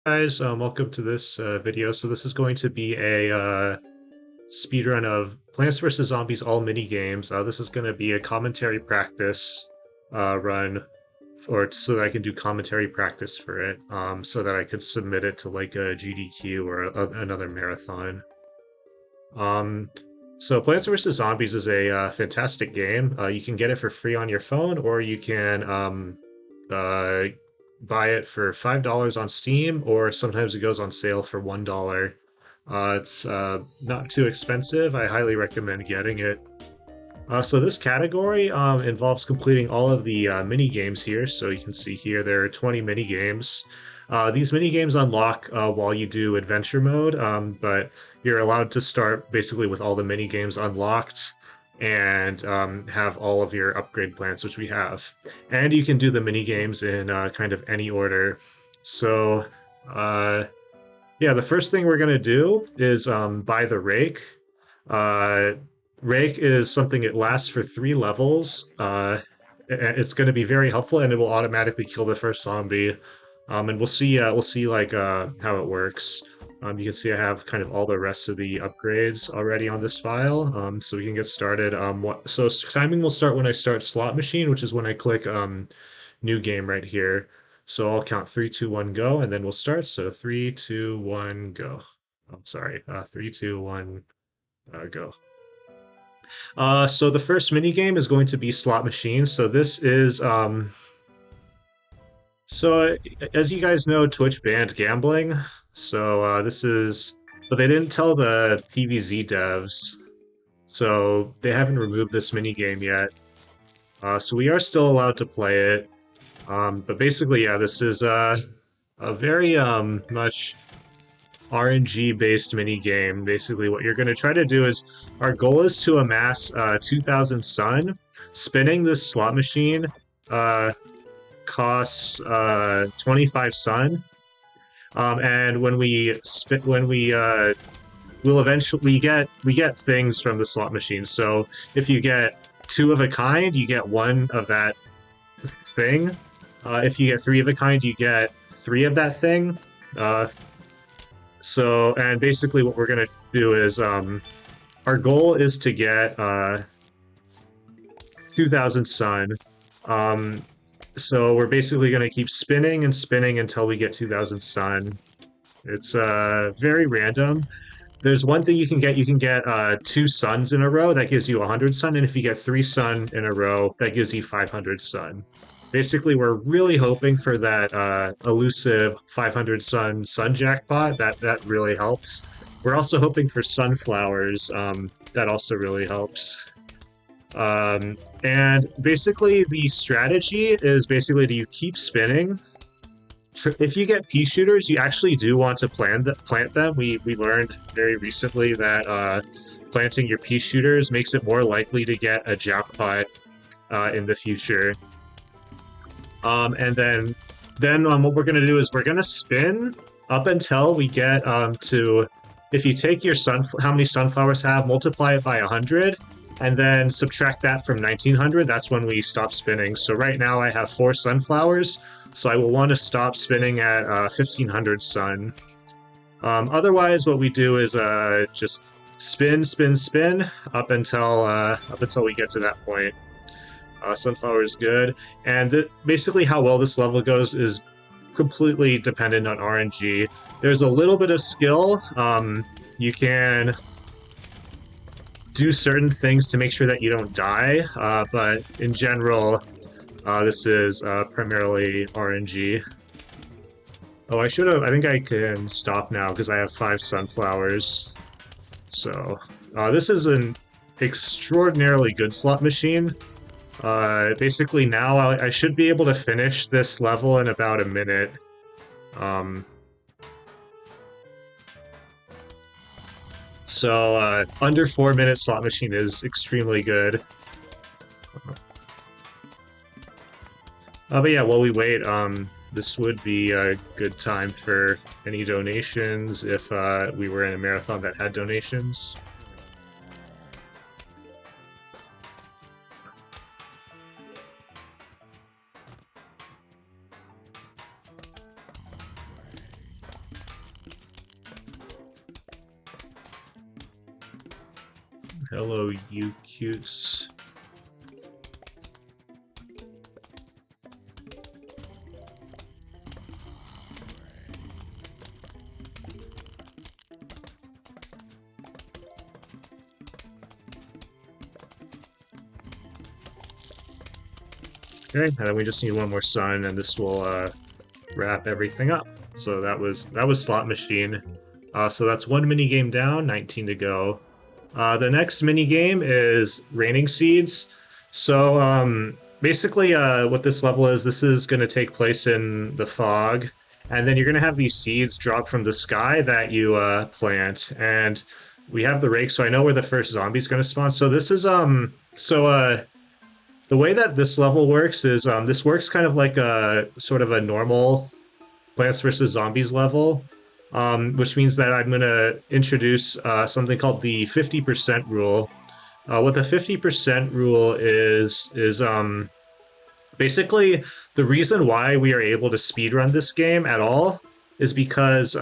Guys, welcome to this video. So this is going to be a speedrun of Plants vs. Zombies All Minigames. This is going to be a commentary practice run, or so that I can do commentary practice for it, so that I could submit it to like a GDQ or another marathon. Um, so Plants vs. Zombies is a fantastic game. You can get it for free on your phone, or you can uh, buy it for $5 on Steam, or sometimes it goes on sale for $1. It's not too expensive. I highly recommend getting it. So this category involves completing all of the mini games here. So you can see here there are 20 mini games. These mini games unlock while you do adventure mode, but you're allowed to start basically with all the mini games unlocked and have all of your upgrade plans, which we have. And you can do the mini games in kind of any order. So uh, yeah, the first thing we're gonna do is buy the rake. Uh, Rake is something that lasts for 3 levels. It's going to be very helpful, and it will automatically kill the first zombie. And we'll see like how it works. You can see I have kind of all the rest of the upgrades already on this file, so we can get started. So timing will start when I start slot machine, which is when I click new game right here. So I'll count three, two, one, go, and then we'll start. So three, two, one, go. I'm sorry. Three, two, one, go. So the first mini game is going to be slot machine. So this is so as you guys know, Twitch banned gambling. So this is, but they didn't tell the PVZ devs, so they haven't removed this mini game yet. So we are still allowed to play it. But basically, yeah, this is a very much RNG based mini game. Basically, what you're going to try to do is our goal is to amass 2,000 sun. Spinning this slot machine uh, costs 25 sun, and when we we'll eventually we get things from the slot machine. So if you get two of a kind, you get one of that thing. If you get three of a kind, you get three of that thing. And basically what we're going to do is our goal is to get 2,000 sun. So we're basically going to keep spinning and spinning until we get 2,000 sun. It's very random. There's one thing you can get. You can get 2 suns in a row. That gives you 100 sun. And if you get 3 sun in a row, that gives you 500 sun. Basically, we're really hoping for that elusive 500 sun jackpot. That really helps. We're also hoping for sunflowers. That also really helps. And basically, the strategy is basically that you keep spinning. If you get pea shooters, you actually do want to plant them. We learned very recently that planting your pea shooters makes it more likely to get a jackpot in the future. And then what we're gonna do is we're gonna spin up until we get to, if you take your how many sunflowers have, multiply it by 100, and then subtract that from 1900. That's when we stop spinning. So right now I have 4 sunflowers, so I will want to stop spinning at 1500 sun. Otherwise, what we do is just spin, spin, spin up until we get to that point. Sunflower is good, and basically how well this level goes is completely dependent on RNG. There's a little bit of skill. You can do certain things to make sure that you don't die, but in general, this is primarily RNG. Oh, I should have. I think I can stop now because I have 5 sunflowers. So this is an extraordinarily good slot machine. Basically now I should be able to finish this level in about a minute. So under 4 minute slot machine is extremely good. But yeah, while we wait, this would be a good time for any donations if we were in a marathon that had donations. Hello, you cutes. Okay, and then we just need one more sun, and this will wrap everything up. So that was Slot Machine. So that's one mini game down, 19 to go. The next mini game is Raining Seeds. So basically, what this level is, this is going to take place in the fog, and then you're going to have these seeds drop from the sky that you plant. And we have the rake, so I know where the first zombie's going to spawn. So this is the way that this level works is this works kind of like a sort of a normal Plants vs. Zombies level, which means that I'm going to introduce something called the 50% rule. What the 50% rule is basically the reason why we are able to speedrun this game at all is because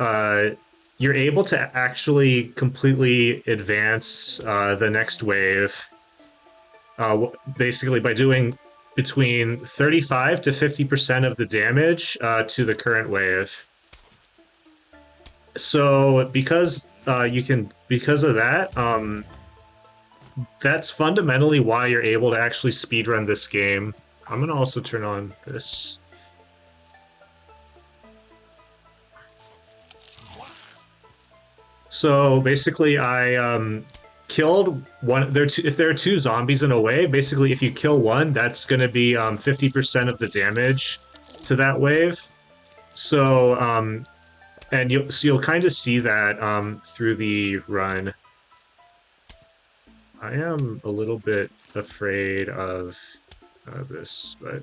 you're able to actually completely advance the next wave basically by doing between 35 to 50% of the damage to the current wave. So because because of that, that's fundamentally why you're able to actually speedrun this game. I'm gonna also turn on this. So basically, I killed one. If there are two zombies in a wave, basically, if you kill one, that's going to be 50% of the damage to that wave. So, and you'll kind of see that through the run. I am a little bit afraid of this, but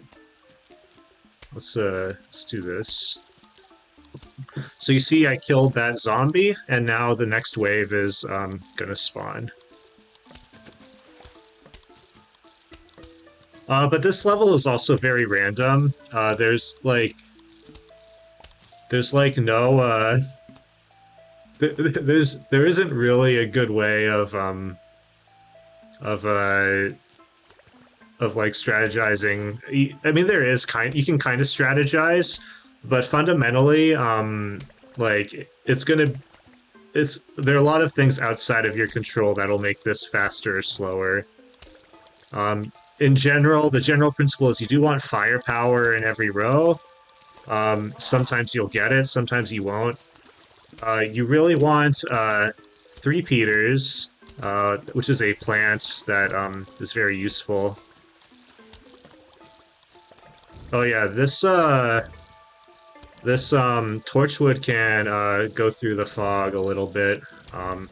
let's do this. So you see I killed that zombie, and now the next wave is gonna spawn. But this level is also very random. There's like no there isn't really a good way of like strategizing. I mean, there is you can kind of strategize, but fundamentally, like there are a lot of things outside of your control that'll make this faster or slower. In general, the general principle is you do want firepower in every row. Sometimes you'll get it, sometimes you won't. You really want three-peaters, which is a plant that is very useful. Oh yeah, this torchwood can go through the fog a little bit.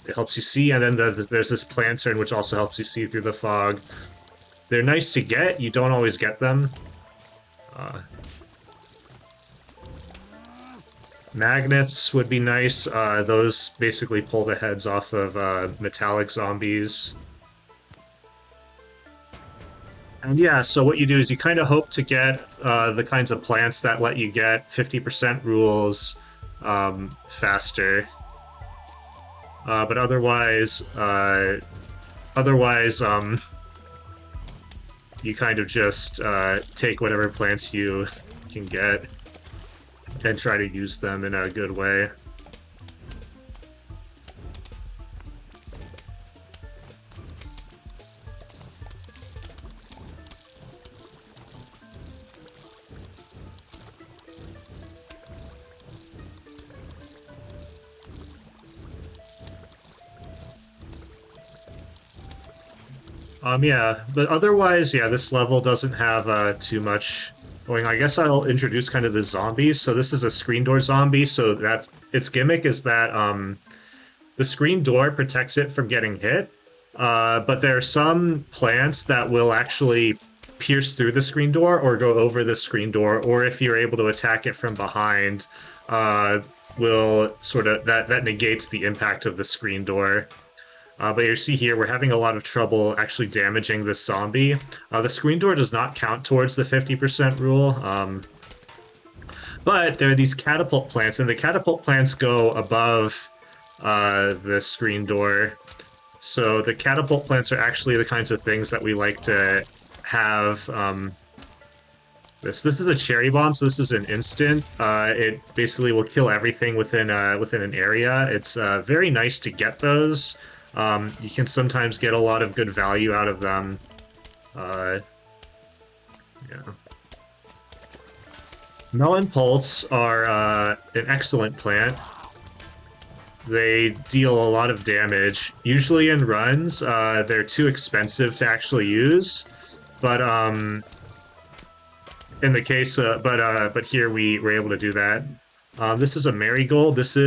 It helps you see, and then there's this lantern which also helps you see through the fog. They're nice to get, you don't always get them. Magnets would be nice. Those basically pull the heads off of metallic zombies. And yeah, so what you do is you kind of hope to get the kinds of plants that let you get 50% rules faster. But otherwise, you kind of just take whatever plants you can get and try to use them in a good way. Yeah, but otherwise, yeah, this level doesn't have too much going. I guess I'll introduce kind of the zombies. So this is a screen door zombie, so that's its gimmick is that the screen door protects it from getting hit, but there are some plants that will actually pierce through the screen door or go over the screen door, or if you're able to attack it from behind, will sort of that negates the impact of the screen door. But you see here, we're having a lot of trouble actually damaging this zombie. The screen door does not count towards the 50% rule, but there are these catapult plants, and the catapult plants go above the screen door. So the catapult plants are actually the kinds of things that we like to have. This is a cherry bomb, so this is an instant. It basically will kill everything within an area. It's very nice to get those. You can sometimes get a lot of good value out of them. Yeah. Melon Pulse are an excellent plant. They deal a lot of damage. Usually in runs, they're too expensive to actually use, but in the case, but here we were able to do that. This is a marigold. This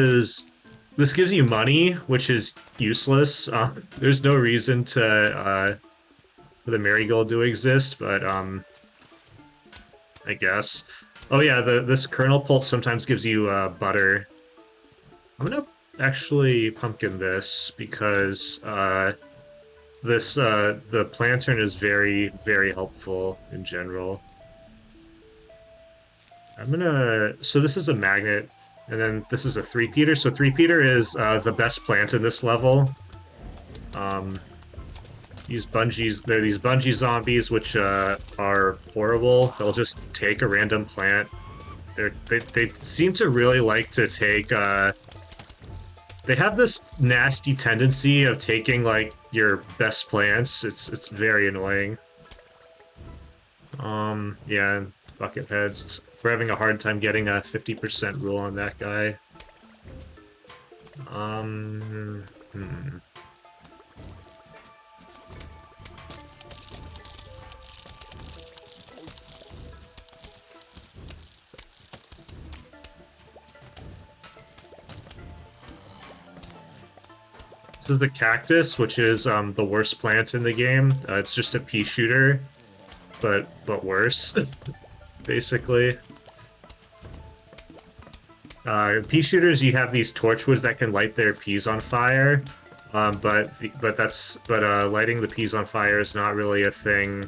gives you money, which is useless. There's no reason to for the marigold to exist, but I guess. Oh yeah, this kernel pulse sometimes gives you butter. I'm gonna actually pumpkin this because the plantain is very, very helpful in general. So this is a magnet, and then this is a three-peater. So three-peater is the best plant in this level. These bungee zombies, which are horrible. They'll just take a random plant. They seem to really like to take. They have this nasty tendency of taking like your best plants. It's very annoying. Yeah, bucket heads. We're having a hard time getting a 50% rule on that guy. So the cactus, which is the worst plant in the game, it's just a pea shooter, but worse, basically. Pea shooters, you have these torchwoods that can light their peas on fire, but lighting the peas on fire is not really a thing.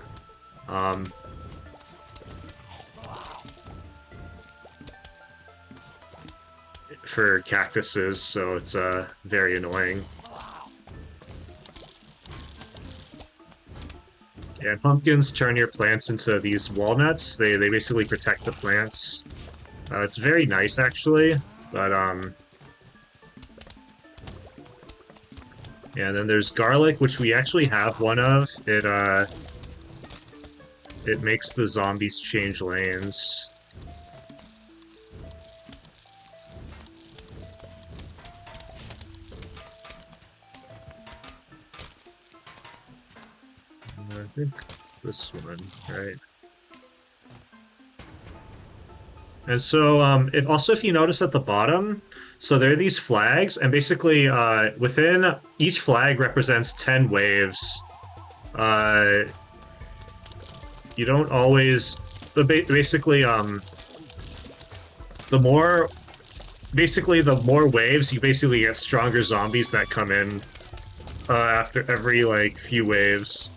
For cactuses, so it's very annoying. And pumpkins turn your plants into these walnuts. They basically protect the plants. It's very nice, actually, but yeah. And then there's garlic, which we actually have one of. It makes the zombies change lanes. I think this one, right? And so, if you notice at the bottom, so there are these flags, and basically, within each flag represents 10 waves. You don't always, but basically, the more waves, you basically get stronger zombies that come in after every like few waves.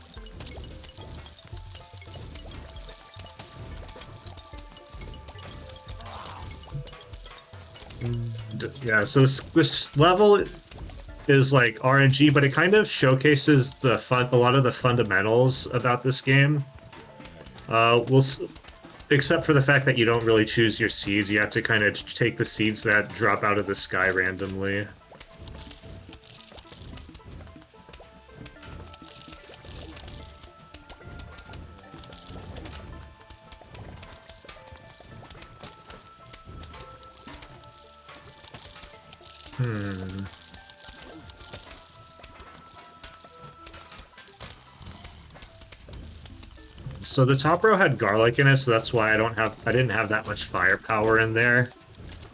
Yeah, so this level is like RNG, but it kind of showcases a lot of the fundamentals about this game. Except for the fact that you don't really choose your seeds, you have to kind of take the seeds that drop out of the sky randomly. So the top row had garlic in it, so that's why I didn't have that much firepower in there.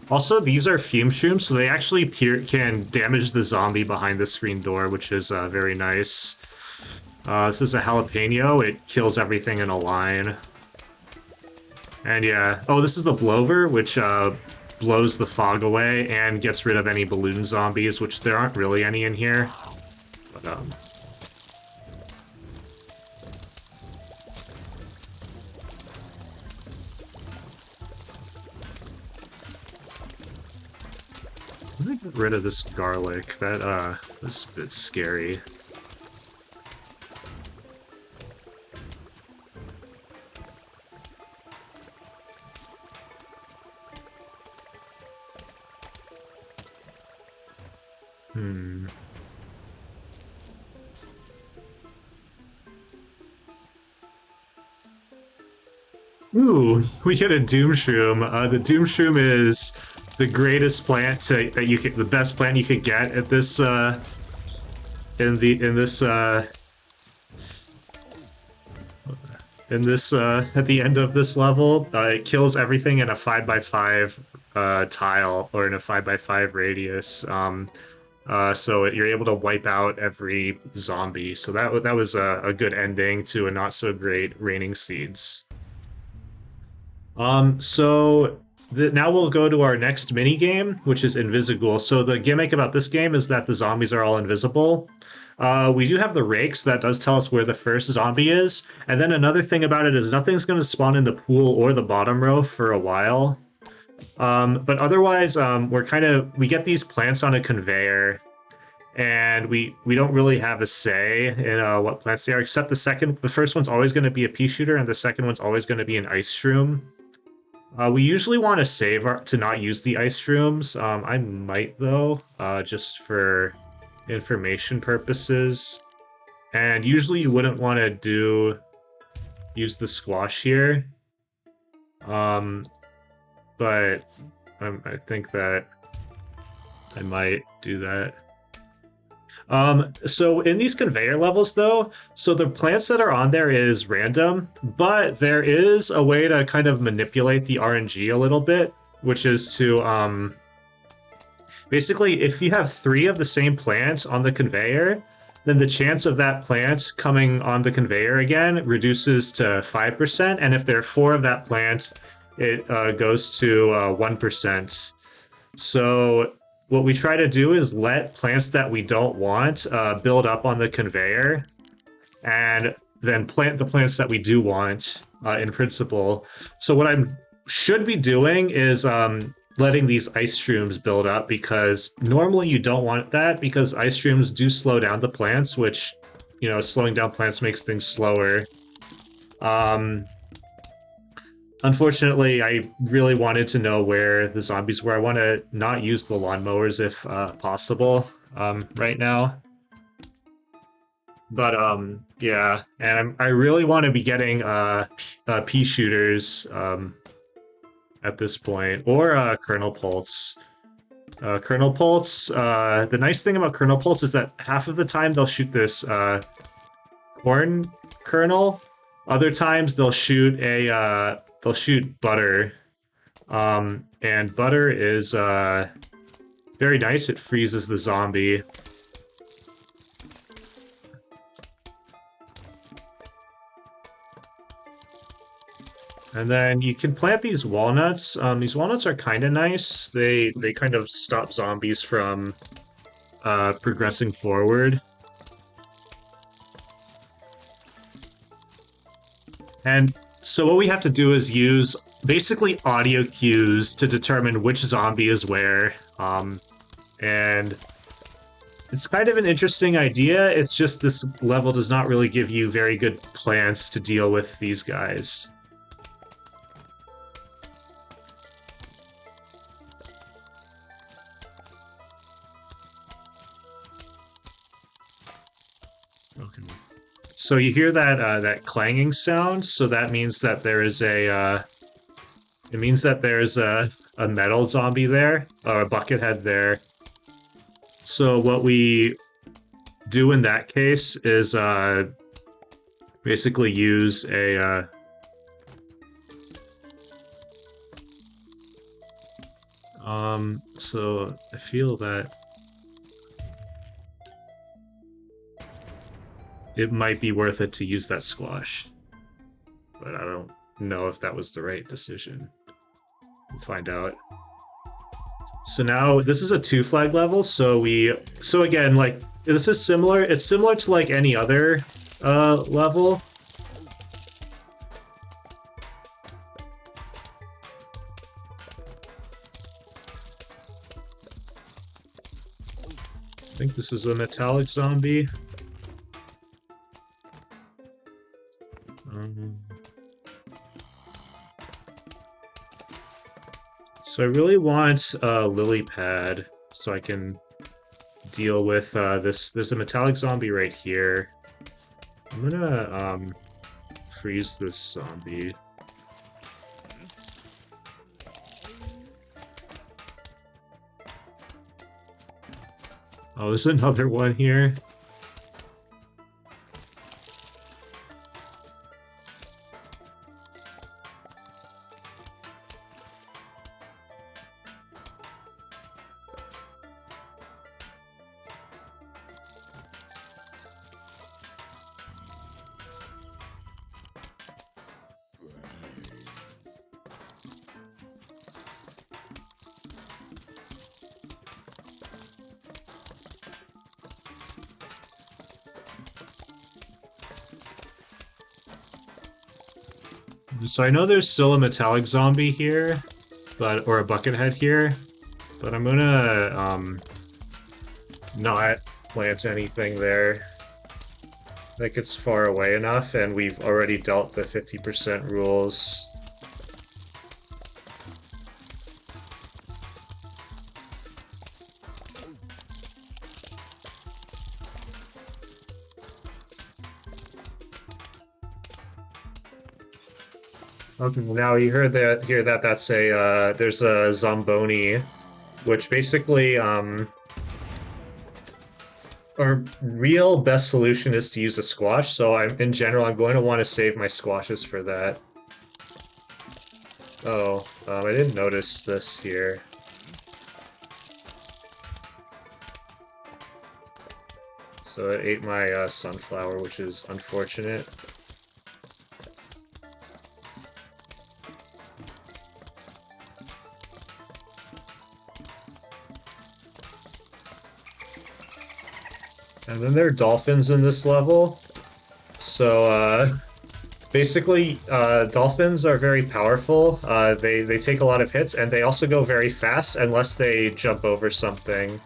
Also, these are fume shrooms, so they actually can damage the zombie behind the screen door, which is very nice. This is a jalapeno. It kills everything in a line. And yeah, oh, this is the blower, which blows the fog away and gets rid of any balloon zombies, which there aren't really any in here. But I'm gonna get rid of this garlic. That is a bit scary. Ooh, we get a Doom Shroom. The Doom Shroom is the greatest plant that you could, the best plant you could get at this at the end of this level. It kills everything in a 5x5 tile or in a 5x5 radius. So you're able to wipe out every zombie. So that was a good ending to a not so great Raining Seeds. So now we'll go to our next mini game, which is Invisighoul. So the gimmick about this game is that the zombies are all invisible. We do have the rakes, that does tell us where the first zombie is. And then another thing about it is nothing's going to spawn in the pool or the bottom row for a while. But otherwise, we get these plants on a conveyor, and we don't really have a say in what plants they are, except the first one's always going to be a pea shooter, and the second one's always going to be an ice shroom. We usually want to save to not use the ice shrooms. I might though, just for information purposes. And usually you wouldn't want to use the squash here. But I think that I might do that. So in these conveyor levels though, so the plants that are on there is random, but there is a way to kind of manipulate the RNG a little bit, which is to, basically if you have 3 of the same plant on the conveyor, then the chance of that plant coming on the conveyor again reduces to 5%, and if there are 4 of that plant, it goes to 1%. So what we try to do is let plants that we don't want build up on the conveyor, and then plant the plants that we do want in principle. So what I should be doing is letting these ice shrooms build up, because normally you don't want that, because ice shrooms do slow down the plants, which, you know, slowing down plants makes things slower. Unfortunately, I really wanted to know where the zombies were. I want to not use the lawnmowers if possible right now. But yeah, and I really want to be getting pea shooters at this point, or kernel pulse. Kernel pulse. The nice thing about kernel pulse is that half of the time they'll shoot this corn kernel. Other times they'll shoot a they'll shoot butter, and butter is very nice. It freezes the zombie. And then you can plant these walnuts. These walnuts are kind of nice. They kind of stop zombies from progressing forward. And so what we have to do is use basically audio cues to determine which zombie is where. And it's kind of an interesting idea. It's just this level does not really give you very good plans to deal with these guys. Okay. So you hear that that clanging sound, so that means that there is a it means that there's a metal zombie there, or a bucket head there. So what we do in that case is basically use a so I feel that it might be worth it to use that squash, but I don't know if that was the right decision. We'll find out. So now this is a 2-flag level, so again, like, this is similar. It's similar to like any other level. I think this is a metallic zombie. So I really want a lily pad so I can deal with this. There's a metallic zombie right here. I'm gonna freeze this zombie. Oh, there's another one here. So I know there's still a metallic zombie here, or a bucket head here, but I'm gonna not plant anything there. I think it's far away enough, and we've already dealt the 50% rules. Okay, now you hear that that's a there's a Zomboni, which basically our real best solution is to use a squash. So in general I'm going to want to save my squashes for that. Oh, I didn't notice this here. So it ate my sunflower, which is unfortunate. And then there are dolphins in this level. So basically, dolphins are very powerful. They take a lot of hits, and they also go very fast unless they jump over something.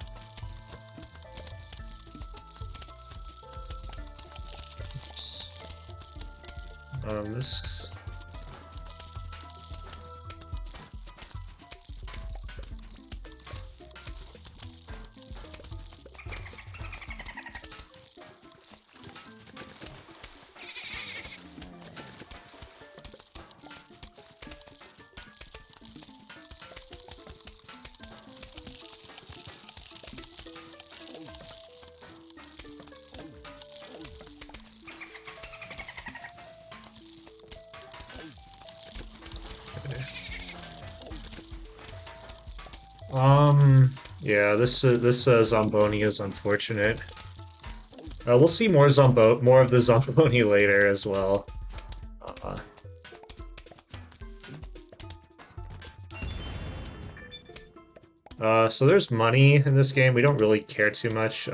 This. Yeah, this Zomboni is unfortunate. We'll see more of the Zomboni later as well. So there's money in this game. We don't really care too much.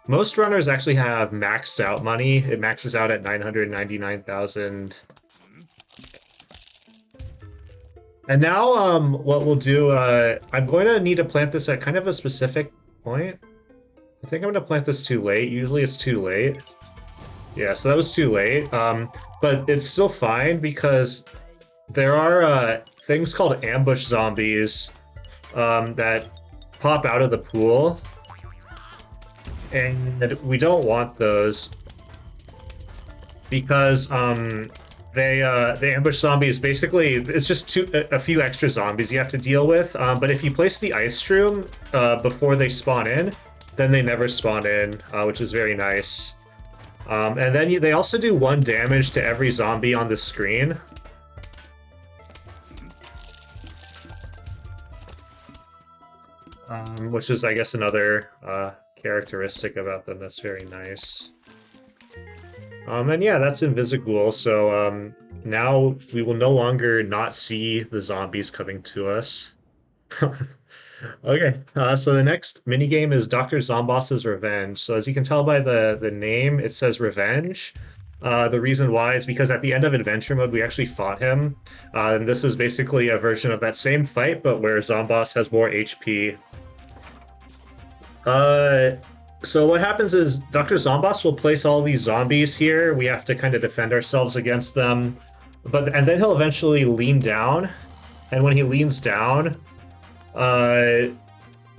Most runners actually have maxed out money. It maxes out at 999,000. And now, what we'll do, I'm going to need to plant this at kind of a specific point. I think I'm going to plant this too late. Usually it's too late. Yeah, so that was too late. But it's still fine because there are things called ambush zombies that pop out of the pool. And we don't want those because the ambush zombies, basically, it's just a few extra zombies you have to deal with. But if you place the ice shroom before they spawn in, then they never spawn in, which is very nice. And then they also do 1 damage to every zombie on the screen. Which is, I guess, another characteristic about them that's very nice. And yeah, that's Invisighoul, so now we will no longer not see the zombies coming to us. Okay, so the next minigame is Dr. Zomboss's Revenge. So as you can tell by the name, it says Revenge. The reason why is because at the end of Adventure Mode, we actually fought him. And this is basically a version of that same fight, but where Zomboss has more HP. So what happens is Dr. Zomboss will place all these zombies here. We have to kind of defend ourselves against them. And then he'll eventually lean down. And when he leans down,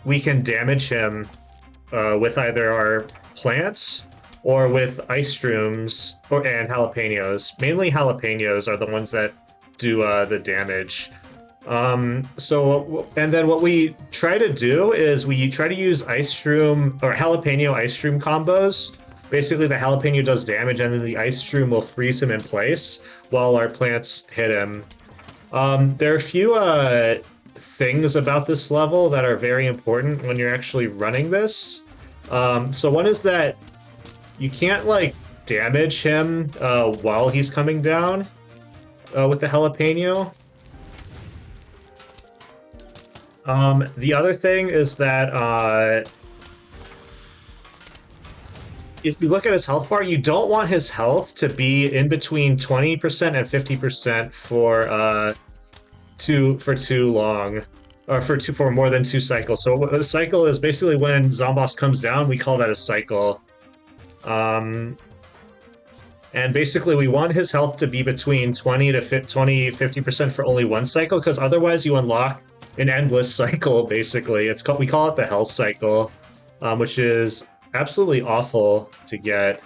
we can damage him with either our plants or with ice shrooms and jalapenos. Mainly jalapenos are the ones that do the damage. And then what we try to do is we try to use ice shroom or jalapeno ice shroom combos. Basically, the jalapeno does damage, and then the ice shroom will freeze him in place while our plants hit him. There are a few things about this level that are very important when you're actually running this. So one is that you can't like damage him while he's coming down with the jalapeno. The other thing is that if you look at his health bar, you don't want his health to be in between 20% and 50% for too long, or for more than 2 cycles. So a cycle is basically when Zomboss comes down, we call that a cycle. And basically we want his health to be between 50% for only 1 cycle, because otherwise you unlock an endless cycle. Basically, we call it the health cycle, which is absolutely awful to get.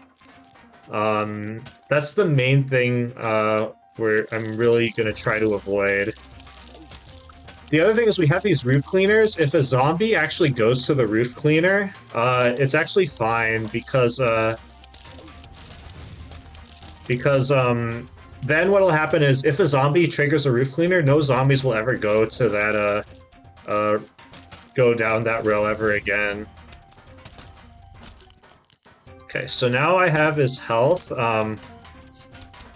That's the main thing where I'm really gonna try to avoid. The other thing is we have these roof cleaners. If a zombie actually goes to the roof cleaner, it's actually fine because then what'll happen is if a zombie triggers a roof cleaner, no zombies will ever go to that go down that row ever again. Okay, so now I have his health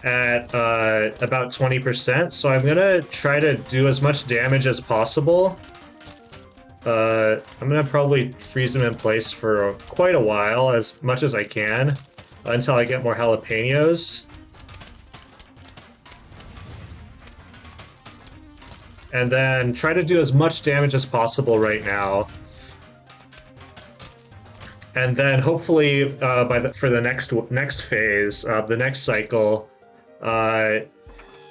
at about 20%, so I'm gonna try to do as much damage as possible. I'm gonna probably freeze him in place for quite a while, as much as I can, until I get more jalapenos. And then try to do as much damage as possible right now. And then hopefully for the next phase, the next cycle,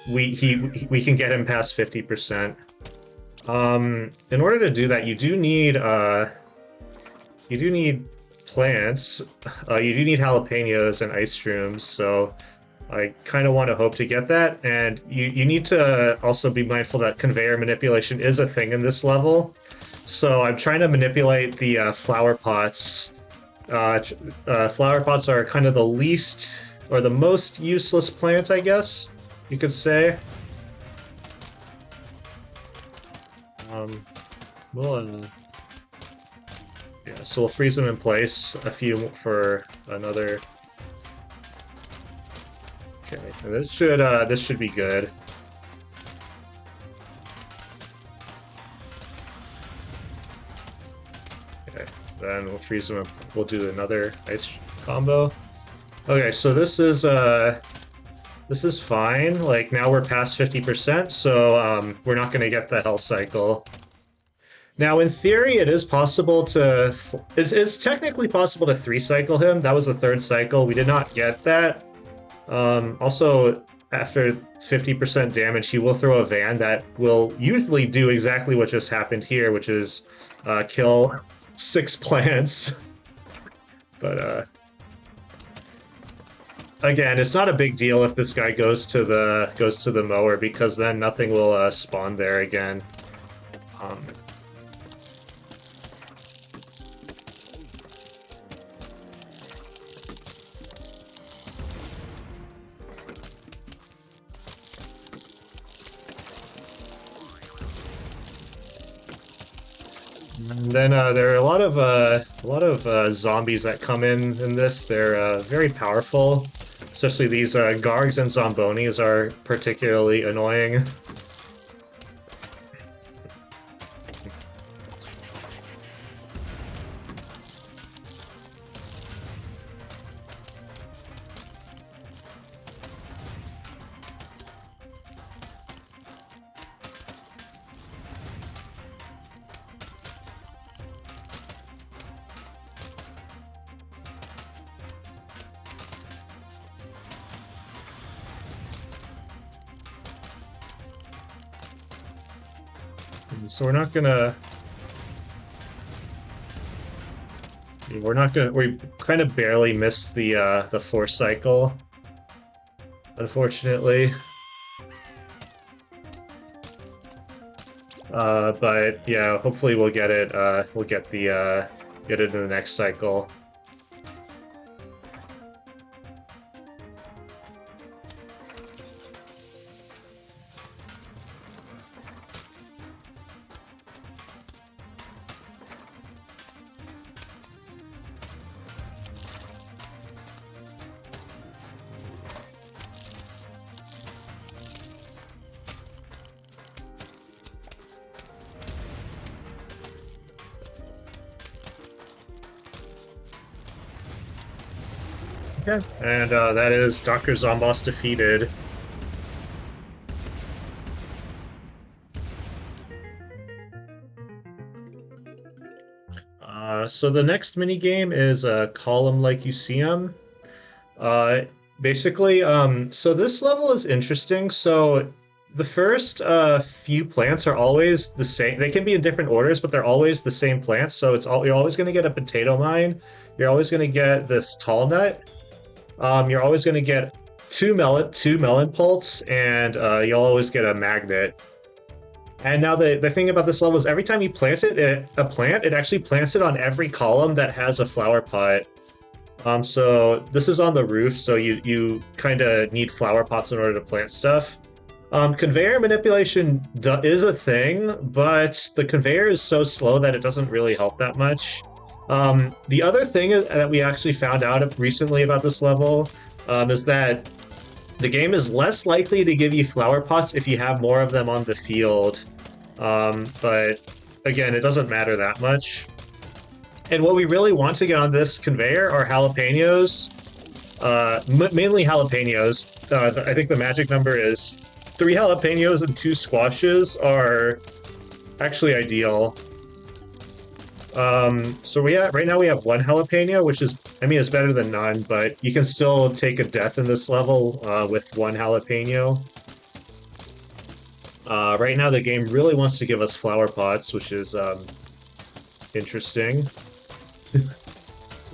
we can get him past 50%. In order to do that, you do need plants. You do need jalapenos and ice shrooms. So I kind of want to hope to get that, and you need to also be mindful that conveyor manipulation is a thing in this level. So I'm trying to manipulate the flower pots. Flower pots are kind of the least or the most useless plant, I guess you could say. Yeah, so we'll freeze them in place. A few for another. Okay, and this should be good. Okay, then we'll freeze them up. We'll do another ice combo. Okay, so this is fine. Like now we're past 50%, so we're not going to get the health cycle. Now, in theory, it is possible to. It's technically possible to 3-cycle him. That was the 3rd cycle. We did not get that. Also, after 50% damage, he will throw a van that will usually do exactly what just happened here, which is kill 6 plants. But again, it's not a big deal if this guy goes to the mower, because then nothing will spawn there again. And then there are a lot of zombies that come in this. They're very powerful, especially these Gargs and Zombonis are particularly annoying. So we're not gonna... We're not gonna. We kind of barely missed the force cycle, unfortunately. But yeah, hopefully we'll get it. We'll get get it in the next cycle. Okay, and that is Dr. Zomboss defeated. So the next mini game is a column like you see 'em. Uh, basically, so this level is interesting. So the first few plants are always the same. They can be in different orders, but they're always the same plants. So you're always going to get a potato mine. You're always going to get this tall nut. You're always going to get two melon pults, and you'll always get a magnet. And now the thing about this level is every time you plant a plant, it actually plants it on every column that has a flower pot. So this is on the roof, so you kind of need flower pots in order to plant stuff. Conveyor manipulation is a thing, but the conveyor is so slow that it doesn't really help that much. The other thing that we actually found out recently about this level is that the game is less likely to give you flower pots if you have more of them on the field. But again, it doesn't matter that much. And what we really want to get on this conveyor are jalapenos, mainly jalapenos. I think the magic number is 3 jalapenos and 2 squashes are actually ideal. So right now we have 1 jalapeno, which is, I mean, it's better than none, but you can still take a death in this level with 1 jalapeno. Right now the game really wants to give us flower pots, which is interesting.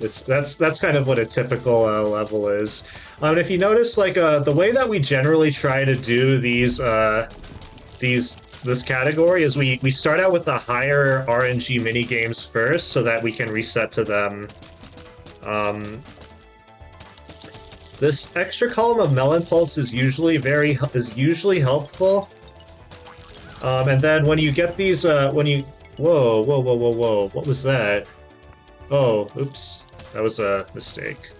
That's kind of what a typical level is. And if you notice, like the way that we generally try to do this category is we start out with the higher RNG mini games first, so that we can reset to them. This extra column of melon pulse is usually helpful. And then when you get these, whoa, what was that? Oh, oops, that was a mistake.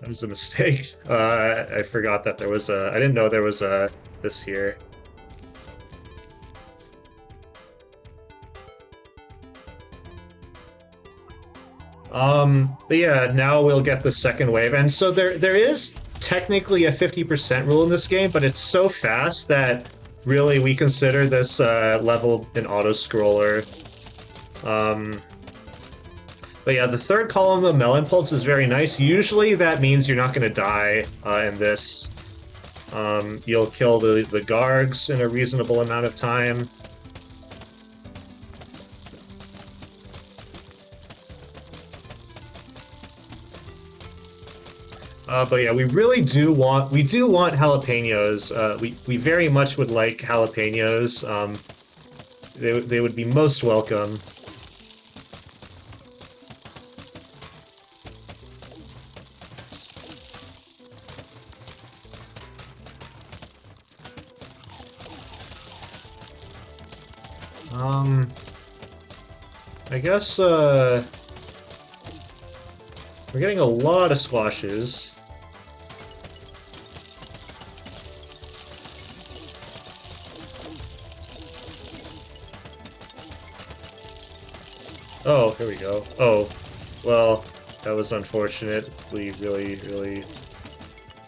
That was a mistake. I forgot that there was I didn't know there was this here. But yeah, now we'll get the second wave, and so there is technically a 50% rule in this game, but it's so fast that really we consider this level an Autoscroller. But yeah, the third column of melon pulse is very nice. Usually that means you're not going to die in this. You'll kill the Gargs in a reasonable amount of time. But yeah, we do want jalapenos. We very much would like jalapenos. They would be most welcome. I guess we're getting a lot of squashes. Oh, here we go. Oh, well, that was unfortunate. We really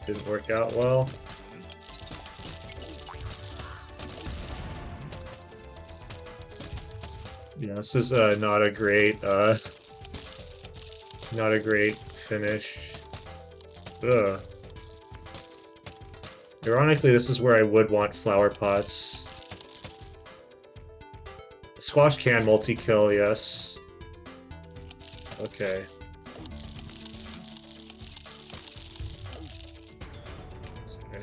didn't work out well. Yeah, this is not a great finish. Ugh. Ironically, this is where I would want flower pots. Squash can multi-kill, yes. Okay. Okay.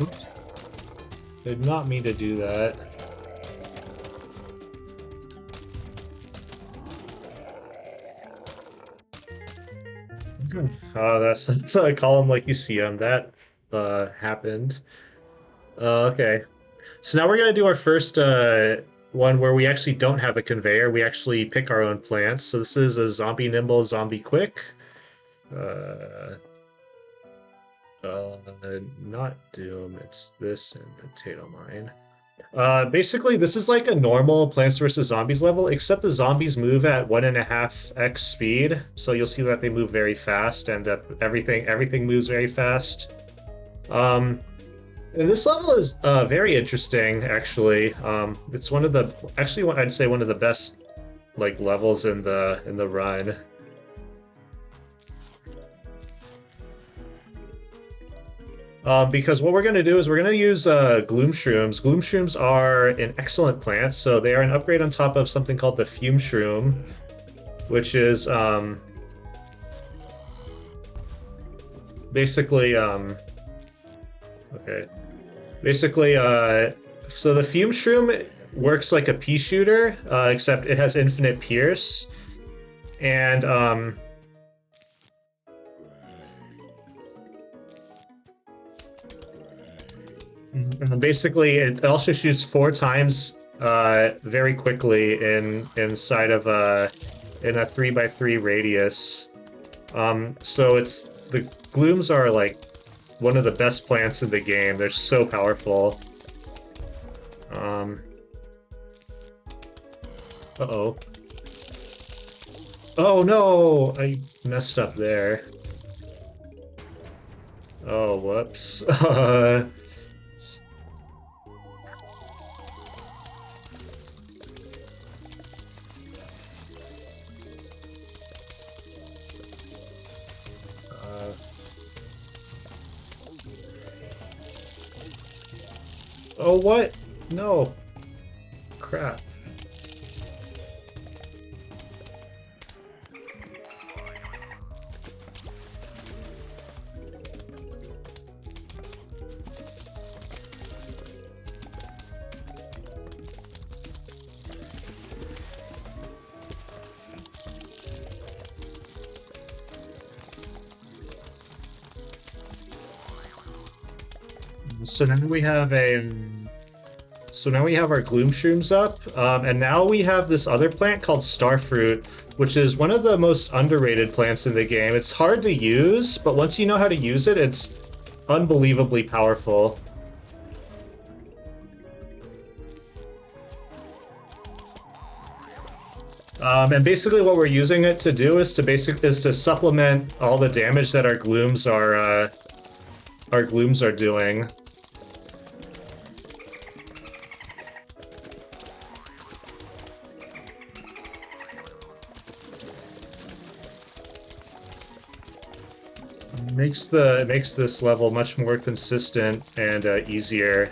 Oops. Did not mean to do that. That's a column like you see on that happened. Okay. So now we're gonna do our first one where we actually don't have a conveyor. We actually pick our own plants. So this is a zombie nimble, zombie quick. Not Doom, it's this and Potato Mine. Basically, this is like a normal Plants vs. Zombies level, except the zombies move at 1.5x speed, so you'll see that they move very fast and that everything moves very fast. And this level is very interesting, actually. It's one of the I'd say one of the best like levels in the run. Because what we're going to do is we're going to use gloom shrooms. Gloom shrooms are an excellent plant, so they are an upgrade on top of something called the fume shroom, which is basically okay. Basically, so the fume shroom works like a pea shooter, except it has infinite pierce, and basically, it also shoots 4 times very quickly inside of in a 3x3 radius. So the glooms are like one of the best plants in the game. They're so powerful. Uh-oh. Oh no! I messed up there. Oh, whoops. Oh, what? No. Crap. So now we have our gloom shrooms up, and now we have this other plant called starfruit, which is one of the most underrated plants in the game. It's hard to use, but once you know how to use it, it's unbelievably powerful. And basically, what we're using it to do is to supplement all the damage that our glooms are doing. It makes this level much more consistent and easier.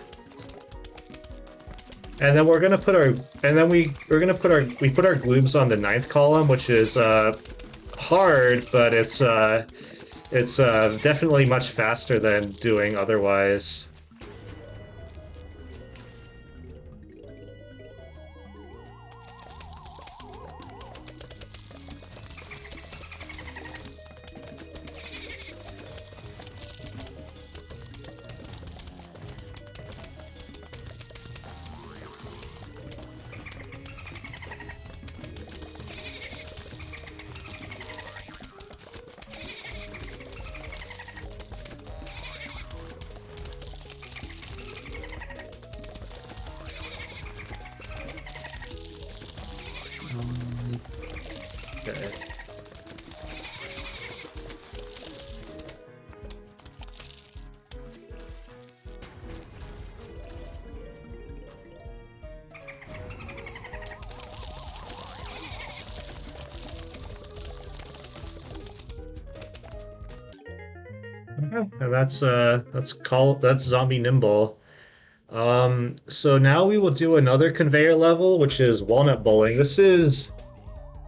And then we put our glooms on the 9th column, which is hard, but it's definitely much faster than doing otherwise. And that's Zombie Nimble. So now we will do another conveyor level, which is Wallnut Bowling. This is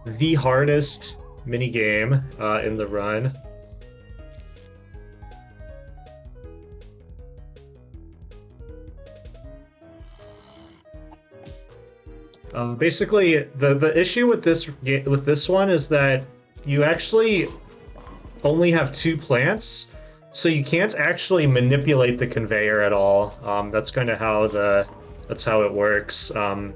the hardest minigame in the run. Basically, the issue with this one is that you actually only have 2 plants, so you can't actually manipulate the conveyor at all. That's kind of how it works. And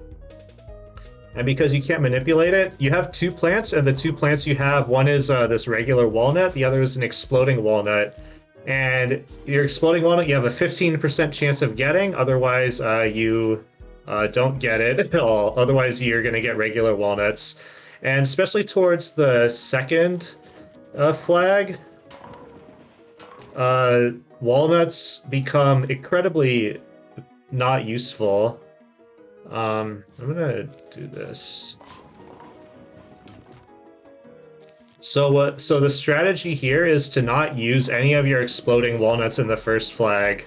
because you can't manipulate it, you have 2 plants, and the 2 plants you have, one is this regular walnut, the other is an exploding walnut. And your exploding walnut, you have a 15% chance of getting, otherwise you don't get it at all. Otherwise, you're going to get regular walnuts. And especially towards the second flag, walnuts become incredibly not useful. I'm gonna do this. So the strategy here is to not use any of your exploding walnuts in the first flag,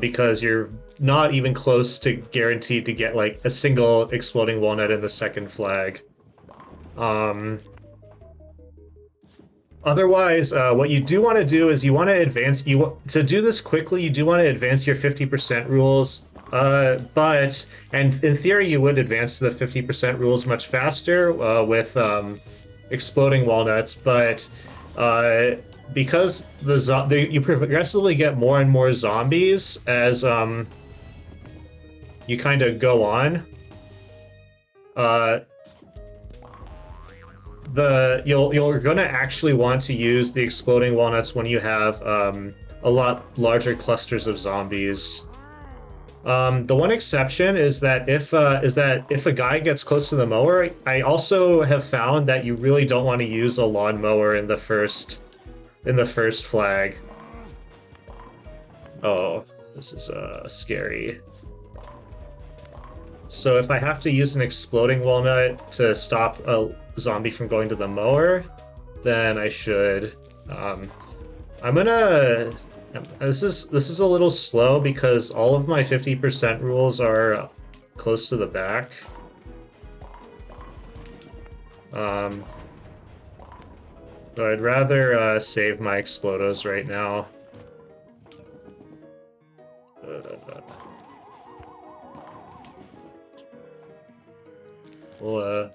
because you're not even close to guaranteed to get like a single exploding walnut in the second flag. Otherwise, what you do want to do is you want to advance. To do this quickly, you do want to advance your 50% rules. But in theory, you would advance the 50% rules much faster with exploding walnuts. But because you progressively get more and more zombies as you kind of go on, you're gonna actually want to use the exploding walnuts when you have a lot larger clusters of zombies. The one exception is that if a guy gets close to the mower, I also have found that you really don't want to use a lawnmower in the first flag. Oh, this is scary. So if I have to use an exploding walnut to stop a zombie from going to the mower, then I should. I'm gonna. This is a little slow because all of my 50% rules are close to the back. But I'd rather save my explodos right now. We'll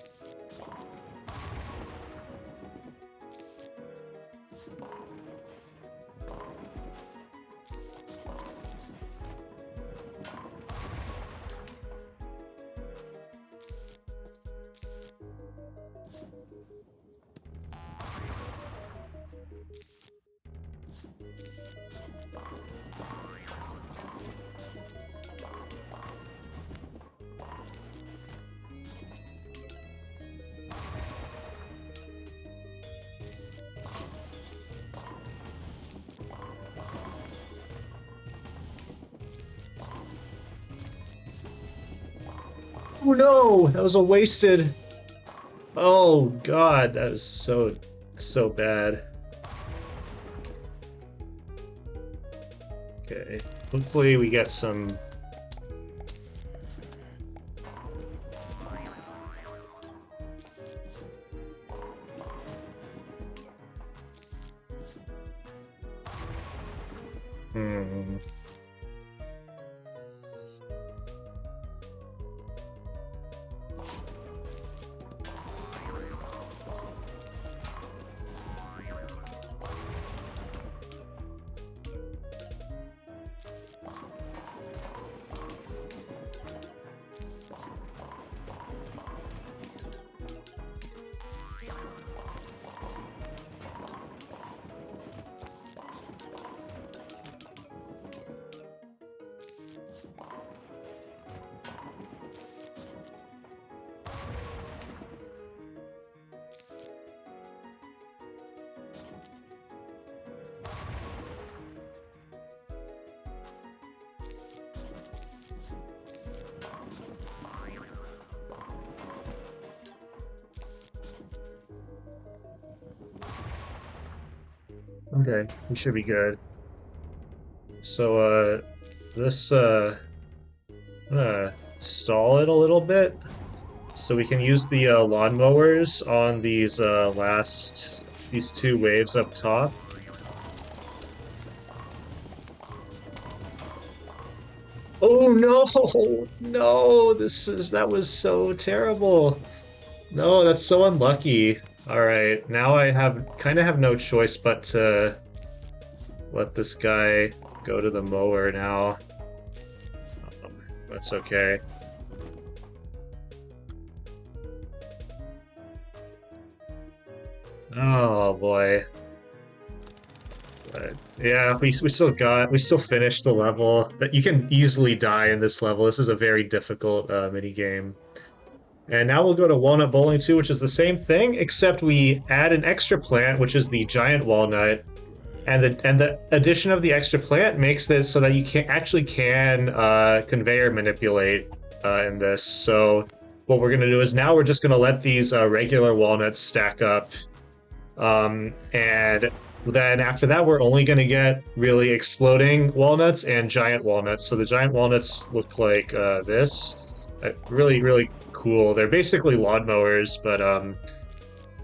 Oh no, that was a wasted. Oh god, that was so bad. Okay, hopefully we get some. Okay, we should be good. So, this, I'm gonna stall it a little bit so we can use the lawnmowers on these these two waves up top. Oh no! No, that was so terrible. No, that's so unlucky. All right, now I kind of have no choice but to let this guy go to the mower now. That's okay. Oh boy. But yeah, we still finished the level. But you can easily die in this level. This is a very difficult mini game. And now we'll go to Wallnut Bowling 2, which is the same thing, except we add an extra plant, which is the giant walnut. And the addition of the extra plant makes this so that you can conveyor manipulate in this. So what we're gonna do is now we're just gonna let these regular walnuts stack up, and then after that we're only gonna get really exploding walnuts and giant walnuts. So the giant walnuts look like this, really cool. They're basically lawnmowers, but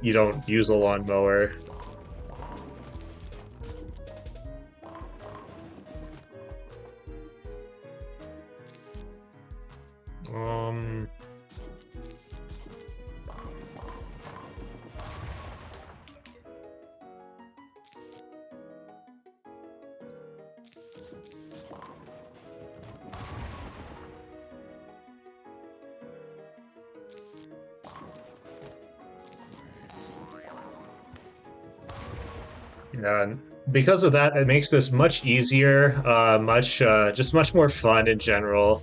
you don't use a lawnmower. And because of that, it makes this much easier, just much more fun in general.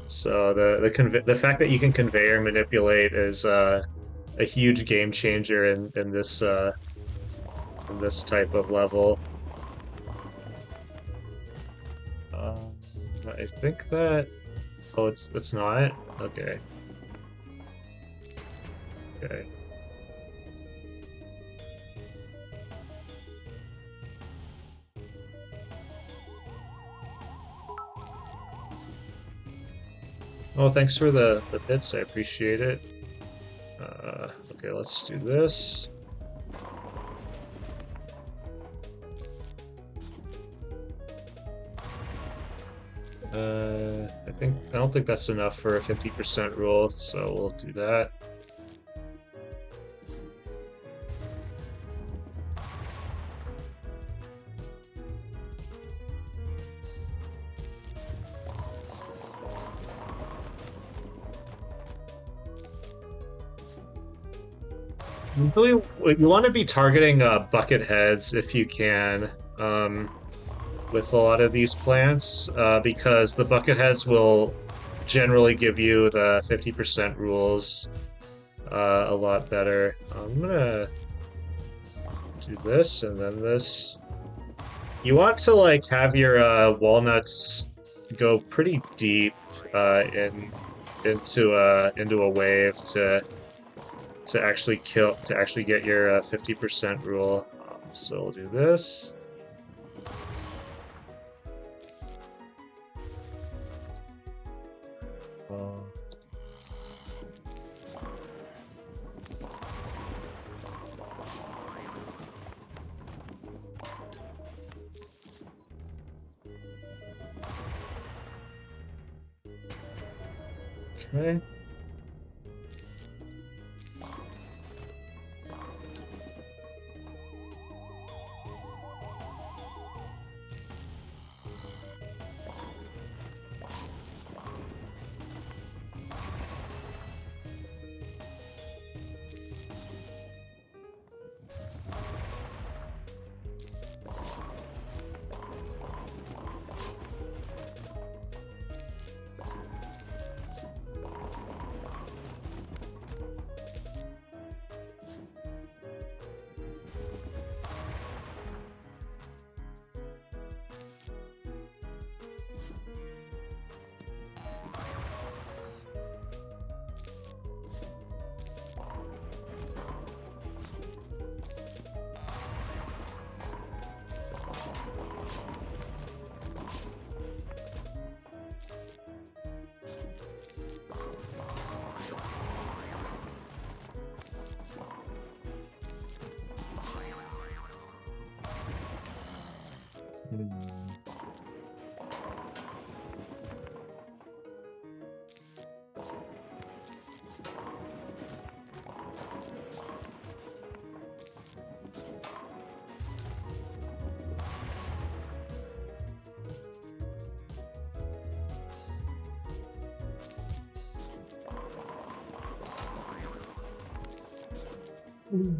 So the fact that you can conveyor manipulate is a huge game changer in this type of level. I think that it's not okay. Okay. Oh, thanks for the bits. I appreciate it. Okay, let's do this. I don't think that's enough for a 50% rule, so we'll do that. Usually, you want to be targeting bucket heads if you can, with a lot of these plants, because the bucket heads will generally give you the 50% rules a lot better. I'm gonna do this and then this. You want to like have your walnuts go pretty deep into a wave to actually get your 50% rule. So we'll do this. Okay.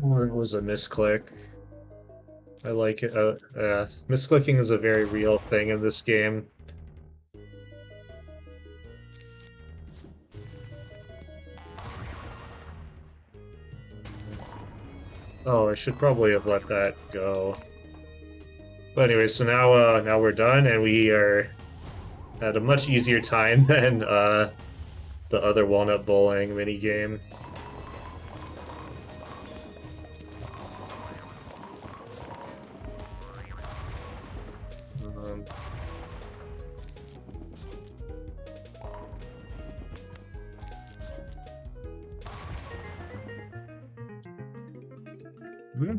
Or it was a misclick. I like it. Misclicking is a very real thing in this game. Oh, I should probably have let that go. But anyway, so now we're done, and we are at a much easier time than the other Wallnut Bowling minigame.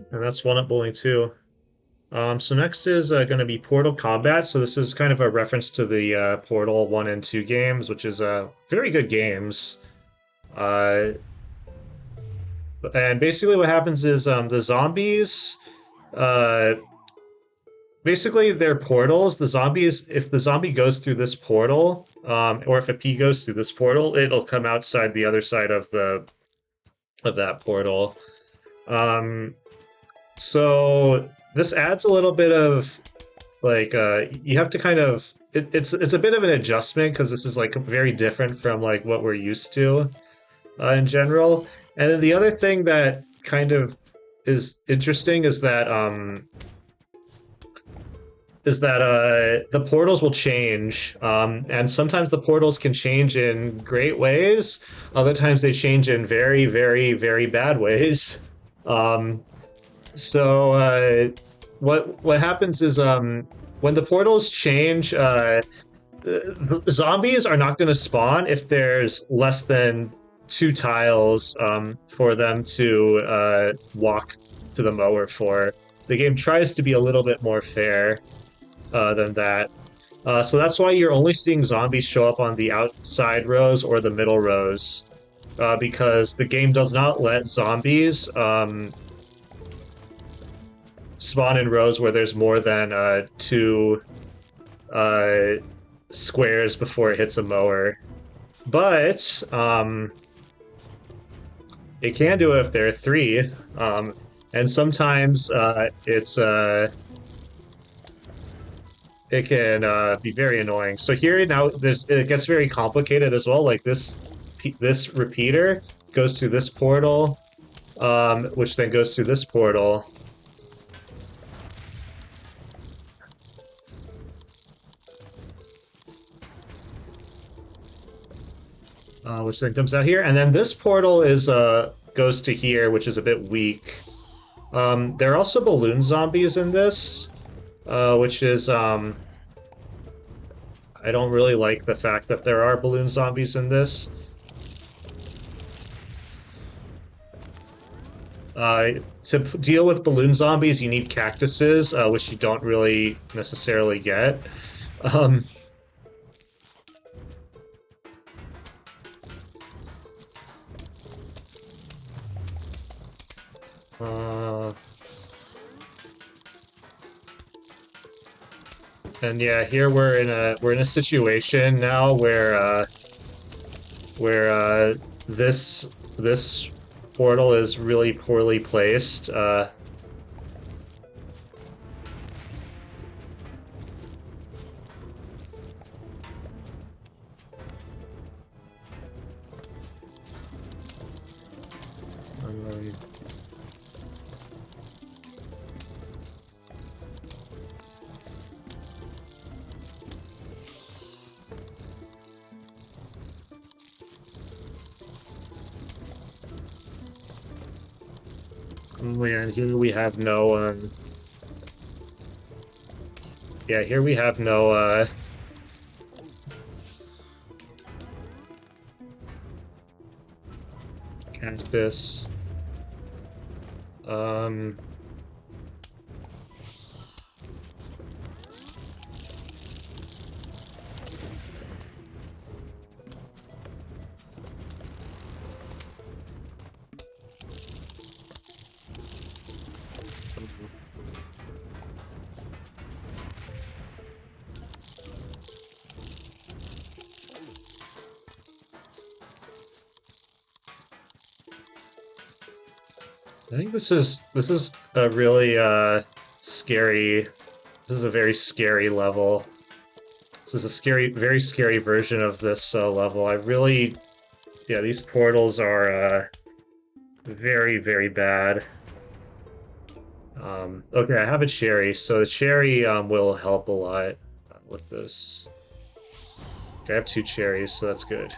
And that's Wallnut Bowling too. So next is going to be Portal Combat. So this is kind of a reference to the Portal 1 and 2 games, which is very good games. And basically what happens is the zombies, basically they're portals. The zombies, if the zombie goes through this portal, or if a P goes through this portal, it'll come outside the other side of that portal. So this adds a little bit of like you have to kind of it's a bit of an adjustment because this is like very different from like what we're used to in general. And then the other thing that kind of is interesting is that the portals will change, and sometimes the portals can change in great ways. Other times they change in very, very, very bad ways. So what happens is when the portals change, the zombies are not going to spawn if there's less than 2 tiles for them to walk to the mower for. The game tries to be a little bit more fair than that. So that's why you're only seeing zombies show up on the outside rows or the middle rows, because the game does not let zombies spawn in rows where there's more than 2 squares before it hits a mower. But it can do it if there are 3, and sometimes it can be very annoying. So here now it gets very complicated as well. Like this repeater goes through this portal, which then goes through this portal. Which then comes out here, and then this portal is goes to here, which is a bit weak. There are also balloon zombies in this, which is I don't really like the fact that there are balloon zombies in this. To deal with balloon zombies, you need cactuses, which you don't really necessarily get. And yeah, here we're in a situation now where this portal is really poorly placed. And here we have no, yeah, here we have no, cactus. I think this is a really scary. This is a very scary level. This is a scary, very scary version of this level. I really, yeah, these portals are very, very bad. Okay, I have a cherry, so the cherry will help a lot with this. Okay, I have 2 cherries, so that's good.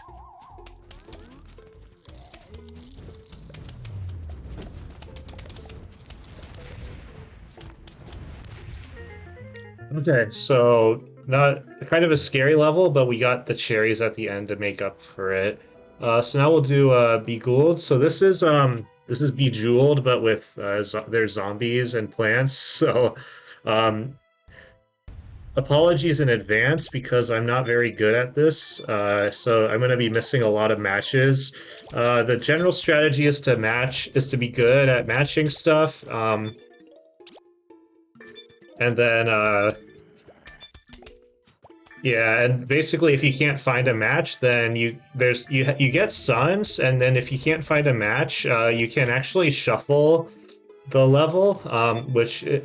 Okay, so not kind of a scary level, but we got the cherries at the end to make up for it. So now we'll do Beghouled. So this is Bejeweled, but with there's zombies and plants. So um, apologies in advance because I'm not very good at this. So I'm going to be missing a lot of matches. The general strategy is to be good at matching stuff. And then yeah, and basically, if you can't find a match, then you get suns, and then if you can't find a match, you can actually shuffle the level, which you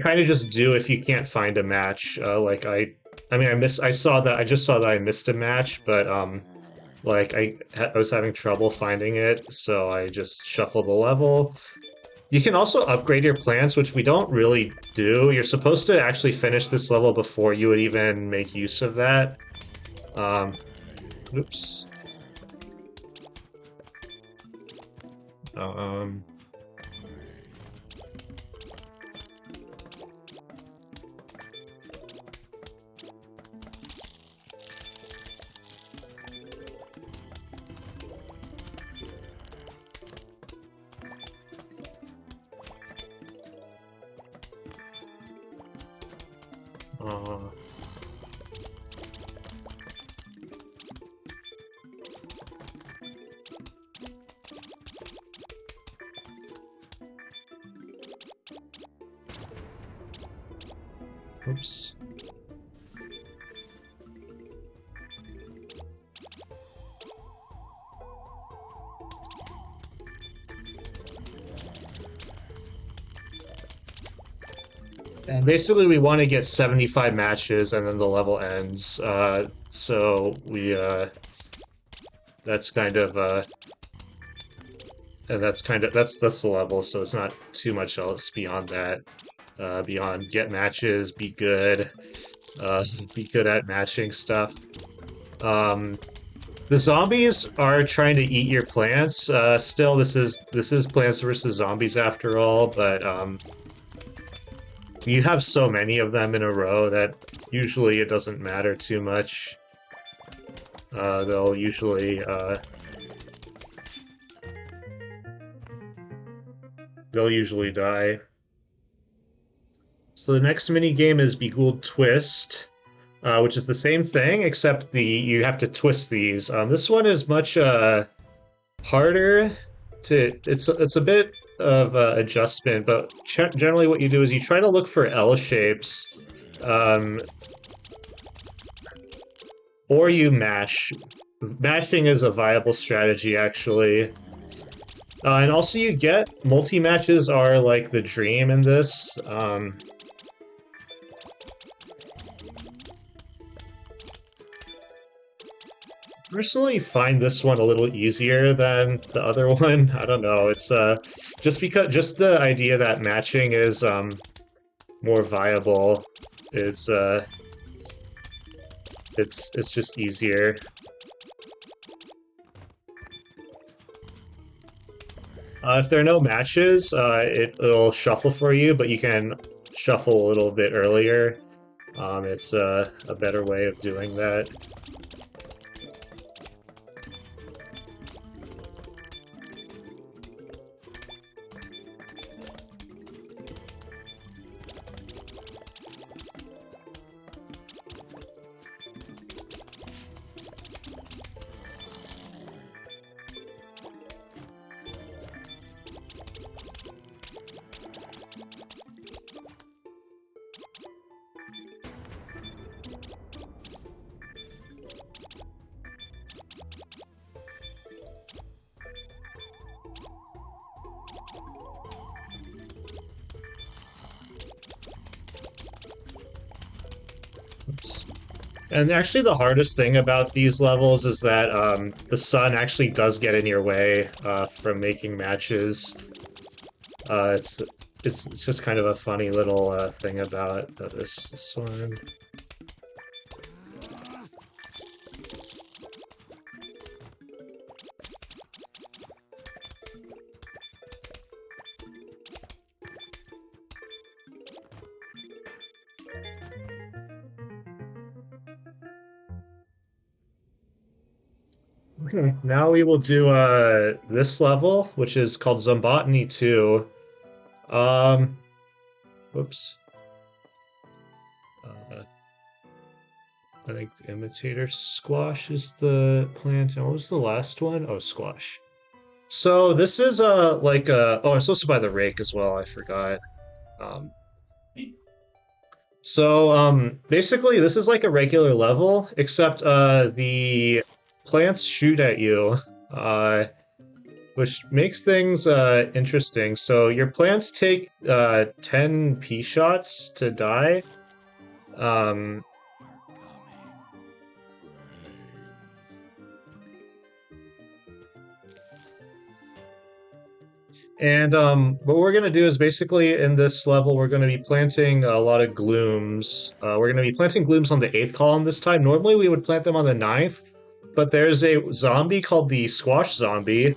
kind of just do if you can't find a match. Like I mean, I just saw that I missed a match, but like I was having trouble finding it, so I just shuffled the level. You can also upgrade your plants, which we don't really do. You're supposed to actually finish this level before you would even make use of that. Um, oops. Um, uh, oops. And basically, we want to get 75 matches, and then the level ends. So that's kind of and that's the level. So it's not too much else beyond that. Beyond get matches, uh, be good at matching stuff. Um, the zombies are trying to eat your plants. Still, this is Plants vs Zombies after all, but you have so many of them in a row that usually it doesn't matter too much. They'll usually die. So the next mini game is Beghouled Twist, which is the same thing except you have to twist these. This one is much harder to. It's a bit of adjustment, but generally what you do is you try to look for L shapes, um, or you mash. Mashing is a viable strategy, actually. And also you get multi-matches are like the dream in this. Personally find this one a little easier than the other one. I don't know. It's just the idea that matching is more viable. It's it's just easier. If there are no matches, it'll shuffle for you, but you can shuffle a little bit earlier. It's a better way of doing that. And actually the hardest thing about these levels is that the sun actually does get in your way from making matches. Uh, it's, it's just kind of a funny little thing about this one. Okay, now we will do this level, which is called Zombotany 2. Um, whoops. I think imitator squash is the plant. And what was the last one? Oh, squash. So this is like oh, I'm supposed to buy the rake as well. I forgot. Um, basically this is like a regular level, except the plants shoot at you, which makes things interesting. So your plants take 10 pea shots to die. Um, And what we're going to do is basically in this level, we're going to be planting a lot of glooms. We're going to be planting glooms on the 8th column this time. Normally we would plant them on the 9th, but there's a zombie called the squash zombie,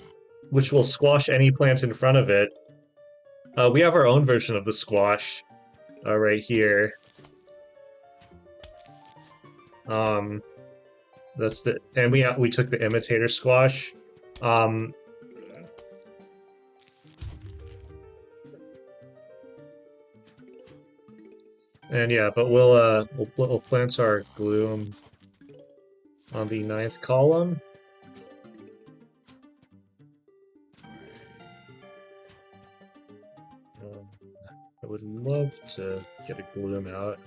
which will squash any plant in front of it. We have our own version of the squash right here. That's the, and we took the imitator squash. And yeah, but we'll plant our gloom on the 9th column. I would love to get a gloom out.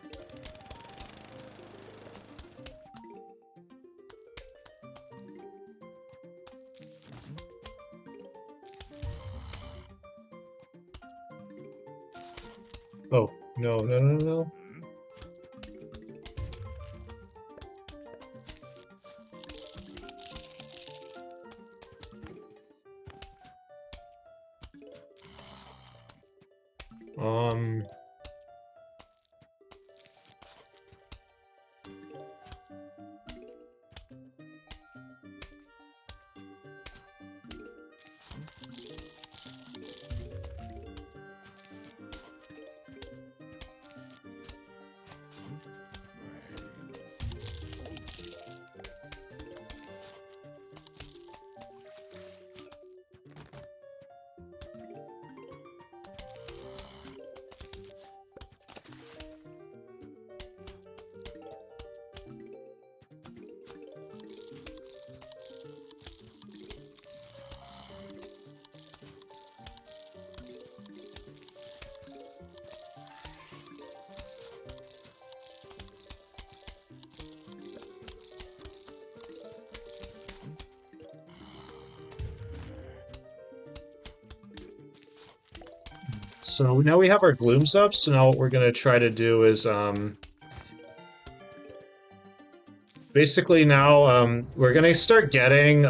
Oh, no, no, no, no. So now we have our glooms up, so now what we're going to try to do is, basically now, we're going to start getting,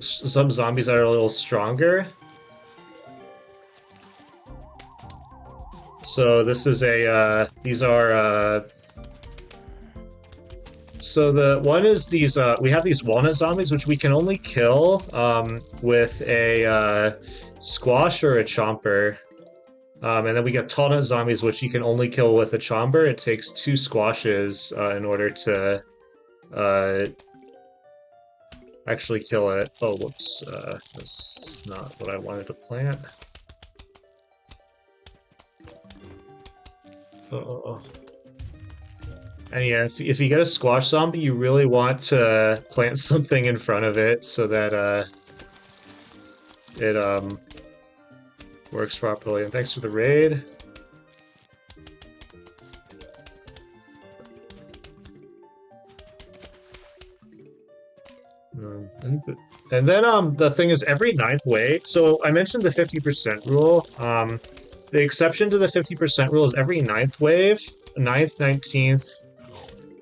some zombies that are a little stronger. So this is these are, so the one is these, we have these walnut zombies, which we can only kill, with a, squash or a chomper. And then we get tall nut zombies, which you can only kill with a chomper. It takes 2 squashes in order to actually kill it. Oh, whoops. That's not what I wanted to plant. Oh. And yeah, if you get a squash zombie, you really want to plant something in front of it so that it works properly. And thanks for the raid. And then the thing is, every 9th wave. So I mentioned the 50% rule. The exception to the 50% rule is every 9th wave, 9th, 19th,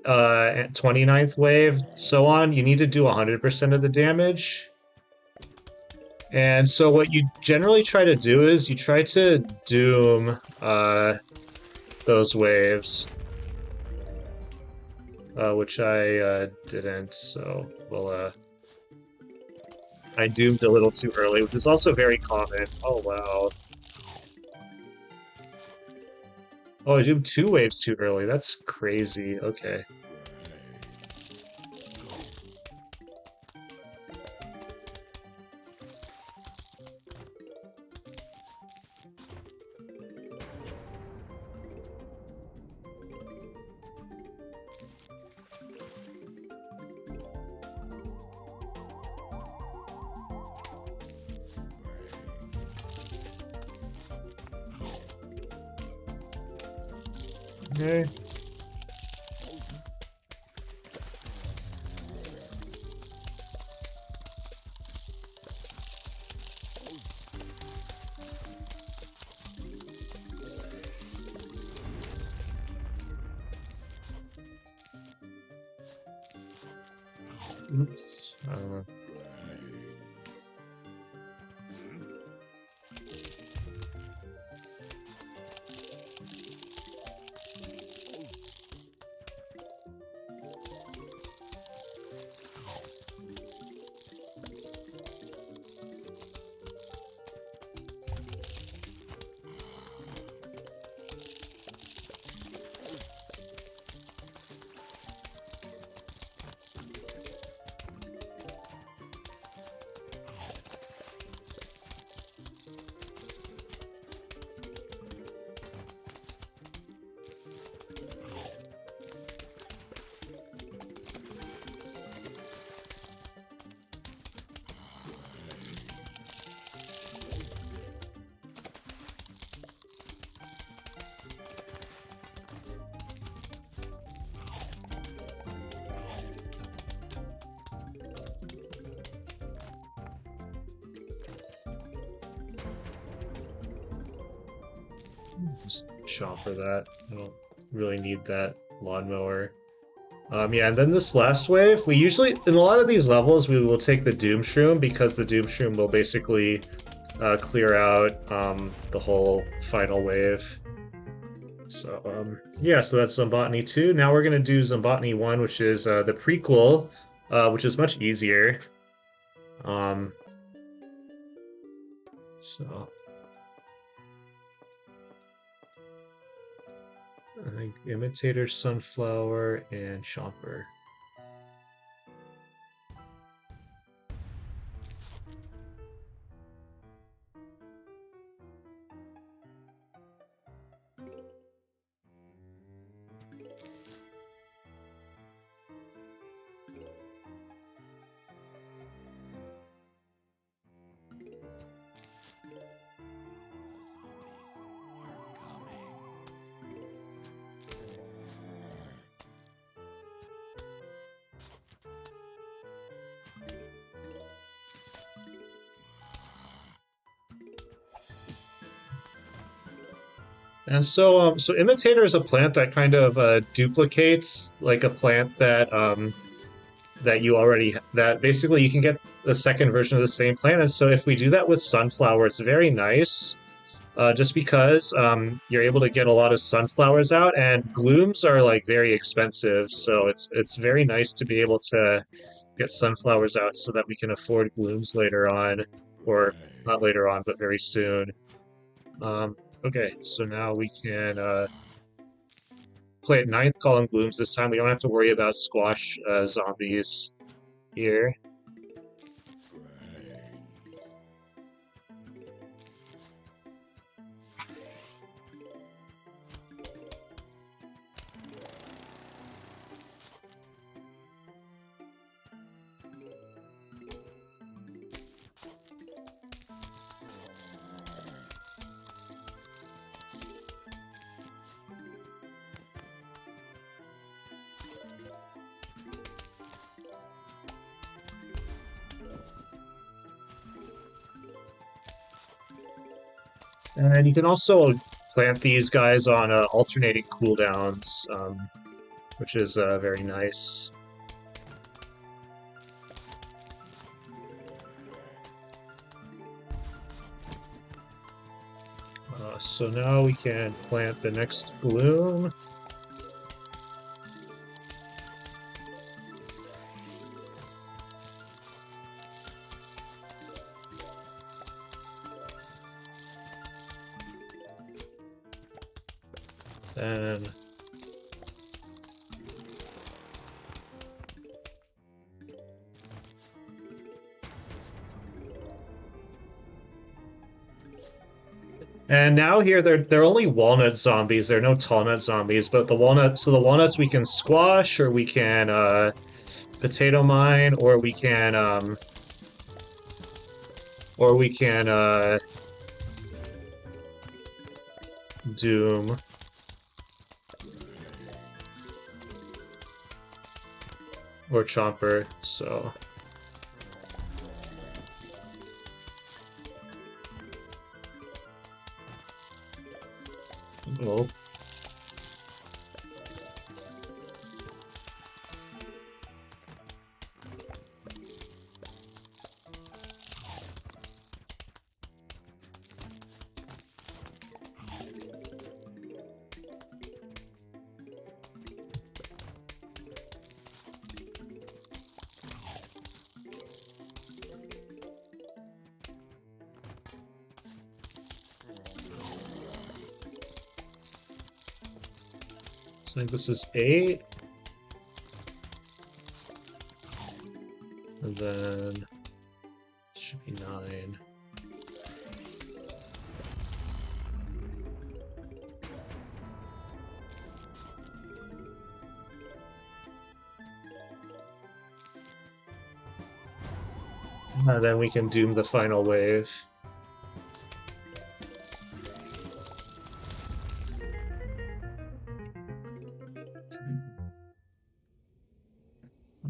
29th wave, so on, you need to do 100% of the damage. And so what you generally try to do is you try to doom those waves, which I didn't, so well, I doomed a little too early, which is also very common. Oh wow. Oh, I doomed 2 waves too early. That's crazy. Okay. Okay. Oops. Just shop for that. I don't really need that lawnmower. Yeah, and then this last wave, we usually, in a lot of these levels, we will take the Doom Shroom because the Doom Shroom will basically clear out the whole final wave. So, yeah, so that's Zombotany 2. Now we're going to do Zombotany 1, which is the prequel, which is much easier. Um, so... I think Imitator, Sunflower, and Chomper. And so Imitator is a plant that kind of duplicates like a plant that that you already that basically you can get the second version of the same plant. And so if we do that with Sunflower, it's very nice, just because you're able to get a lot of sunflowers out, and glooms are like very expensive. So it's very nice to be able to get sunflowers out so that we can afford glooms later on, or not later on, but very soon. Okay, so now we can play at 9th column glooms this time. We don't have to worry about squash zombies here. And you can also plant these guys on alternating cooldowns, which is very nice. So now we can plant the next gloom. Then and now here they're only walnut zombies. There are no tall nut zombies, but the walnuts we can squash, or we can potato mine, or we can doom. Or chomper, so oh. So I think this is 8. And then it should be 9. And then we can doom the final wave.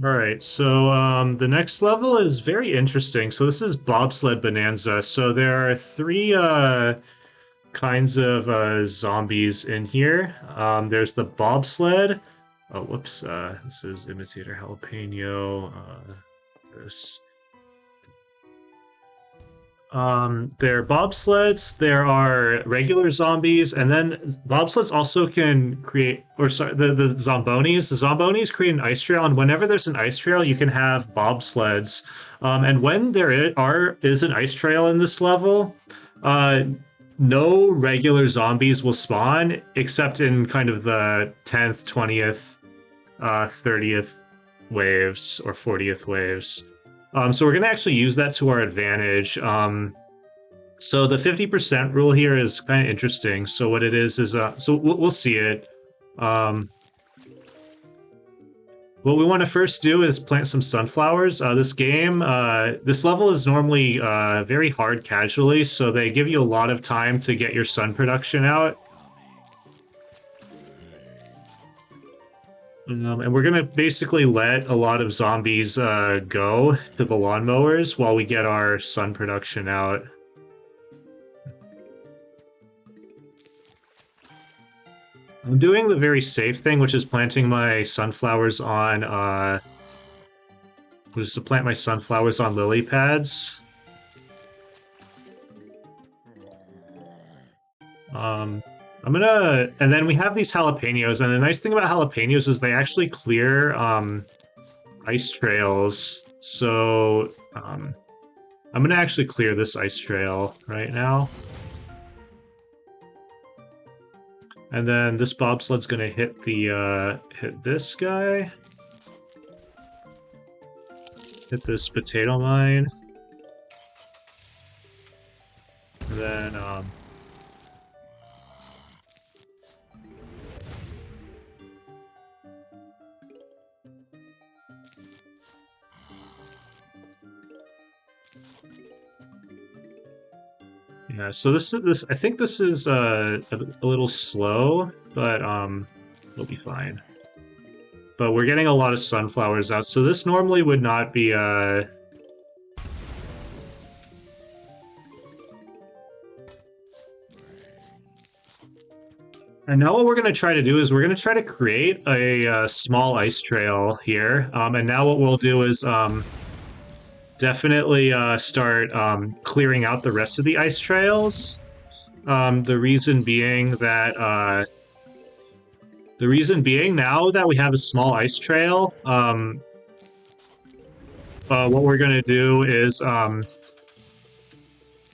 Alright, so the next level is very interesting. So this is Bobsled Bonanza. So there are 3 kinds of zombies in here. There's the bobsled. Oh, whoops. This is Imitator Jalapeno. This. There are bobsleds, there are regular zombies, and then bobsleds also can create, or sorry, the zombonis. The zombonis create an ice trail, and whenever there's an ice trail, you can have bobsleds. And when there is an ice trail in this level, no regular zombies will spawn, except in kind of the 10th, 20th, 30th waves, or 40th waves. So we're going to actually use that to our advantage. So the 50% rule here is kind of interesting. So what it is, so we'll see it. What we want to first do is plant some sunflowers. This level is normally very hard casually, so they give you a lot of time to get your sun production out. And we're gonna basically let a lot of zombies go to the lawnmowers while we get our sun production out. I'm doing the very safe thing, which is planting my sunflowers on just to plant my sunflowers on lily pads. And then we have these jalapenos, and the nice thing about jalapenos is they actually clear ice trails. So I'm gonna actually clear this ice trail right now. And then this bobsled's gonna hit hit this guy. Hit this potato mine. And then yeah, so I think this is a little slow, but we'll be fine. But we're getting a lot of sunflowers out, so this normally would not be And now what we're going to try to do is we're going to try to create a small ice trail here. And now what we'll do is definitely start clearing out the rest of the ice trails. The reason being now that we have a small ice trail, what we're going to do is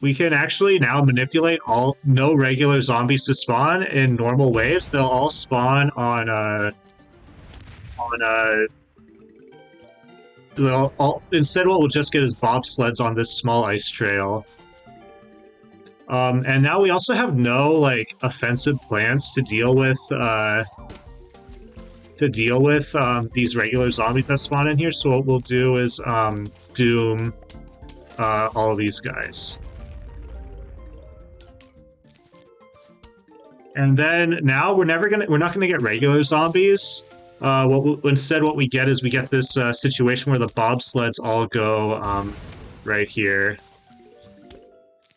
we can actually now manipulate no regular zombies to spawn in normal waves. They'll all spawn on instead what we'll just get is bobsleds on this small ice trail. And now we also have no like offensive plants to deal with these regular zombies that spawn in here. So what we'll do is doom all of these guys. And then now we're not gonna get regular zombies. Instead, what we get is we get this situation where the bobsleds all go right here.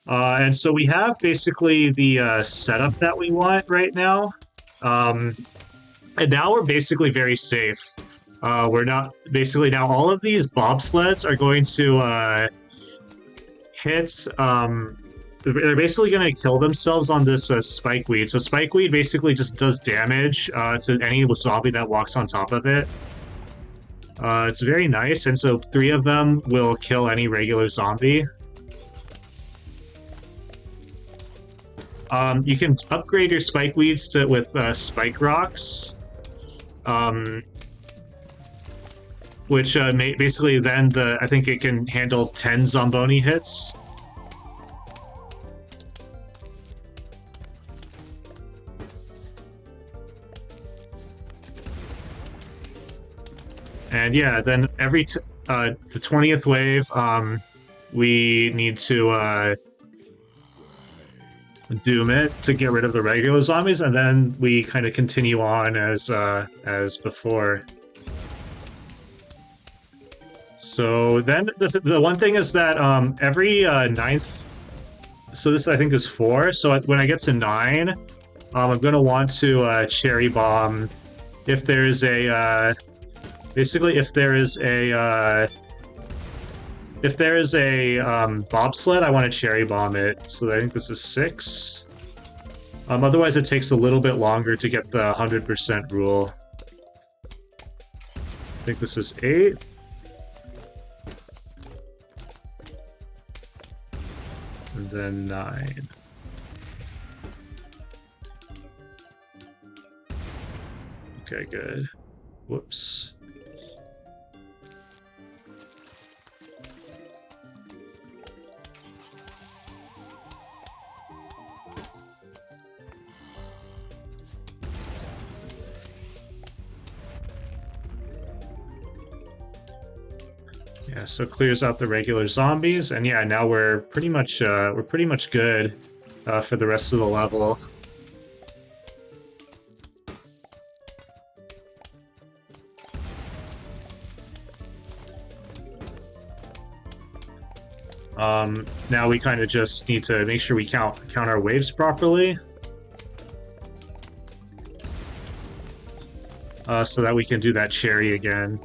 And so we have basically the setup that we want right now. And now we're basically very safe. We're not basically now all of these bobsleds are going to hit. They're basically going to kill themselves on this spikeweed. So spikeweed basically just does damage to any zombie that walks on top of it. It's very nice, and so 3 of them will kill any regular zombie. You can upgrade your spikeweeds with spike rocks, which basically then I think it can handle 10 Zomboni hits. And yeah, then every the 20th wave, we need to doom it to get rid of the regular zombies, and then we kind of continue on as before. So then the one thing is that every 9th, so this I think is 4. So when I get to 9, I'm gonna want to cherry bomb if there's a basically if there is a bobsled, I want to cherry bomb it. So I think this is 6. Otherwise, it takes a little bit longer to get the 100% rule. I think this is 8. And then 9. Okay, good. Whoops. Yeah, so clears out the regular zombies, and yeah, now we're pretty much good for the rest of the level. Now we kind of just need to make sure we count our waves properly, so that we can do that cherry again.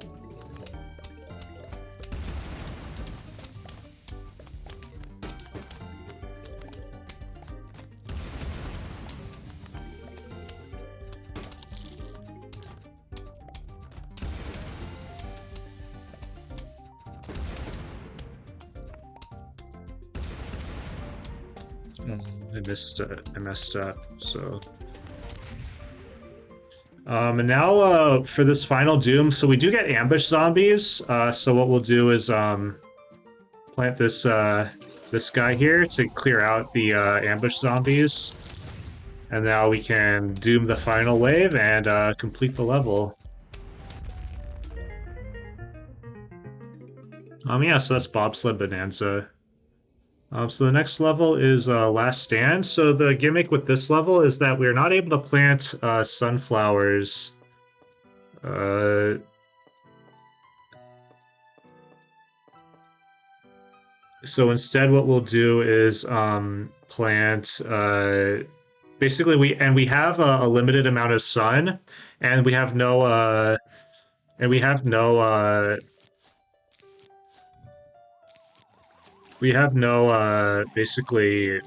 I messed up, so... and now, for this final doom, so we do get ambush zombies, so what we'll do is, plant this, this guy here to clear out the, ambush zombies. And now we can doom the final wave and, complete the level. Yeah, so that's Bobsled Bonanza. So the next level is Last Stand. So the gimmick with this level is that we're not able to plant sunflowers. So instead what we'll do is plant basically we have a limited amount of sun, and we have no basically.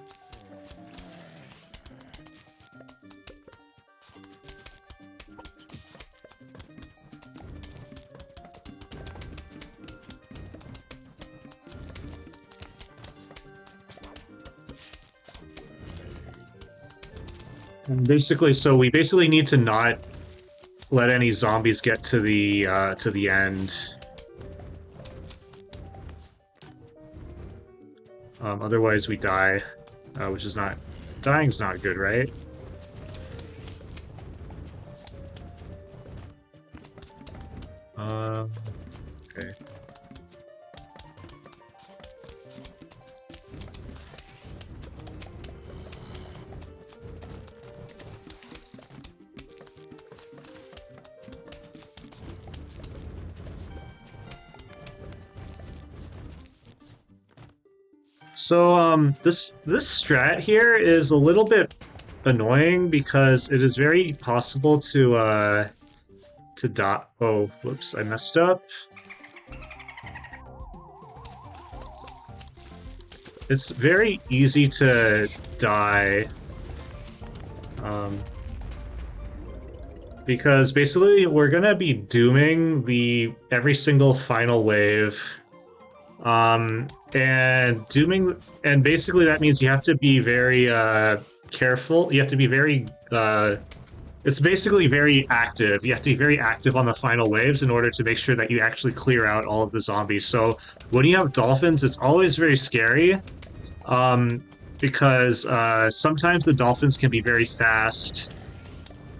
Basically, so we basically need to not let any zombies get to the end. Otherwise, we die, which is not. Dying's not good, right? Okay. So this strat here is a little bit annoying because it is very possible to dot. Oh, whoops! I messed up. It's very easy to die. Because basically we're gonna be dooming every single final wave. And dooming, and basically that means you have to be very careful. You have to be very it's basically very active. You have to be very active on the final waves in order to make sure that you actually clear out all of the zombies. So when you have dolphins, it's always very scary. Because sometimes the dolphins can be very fast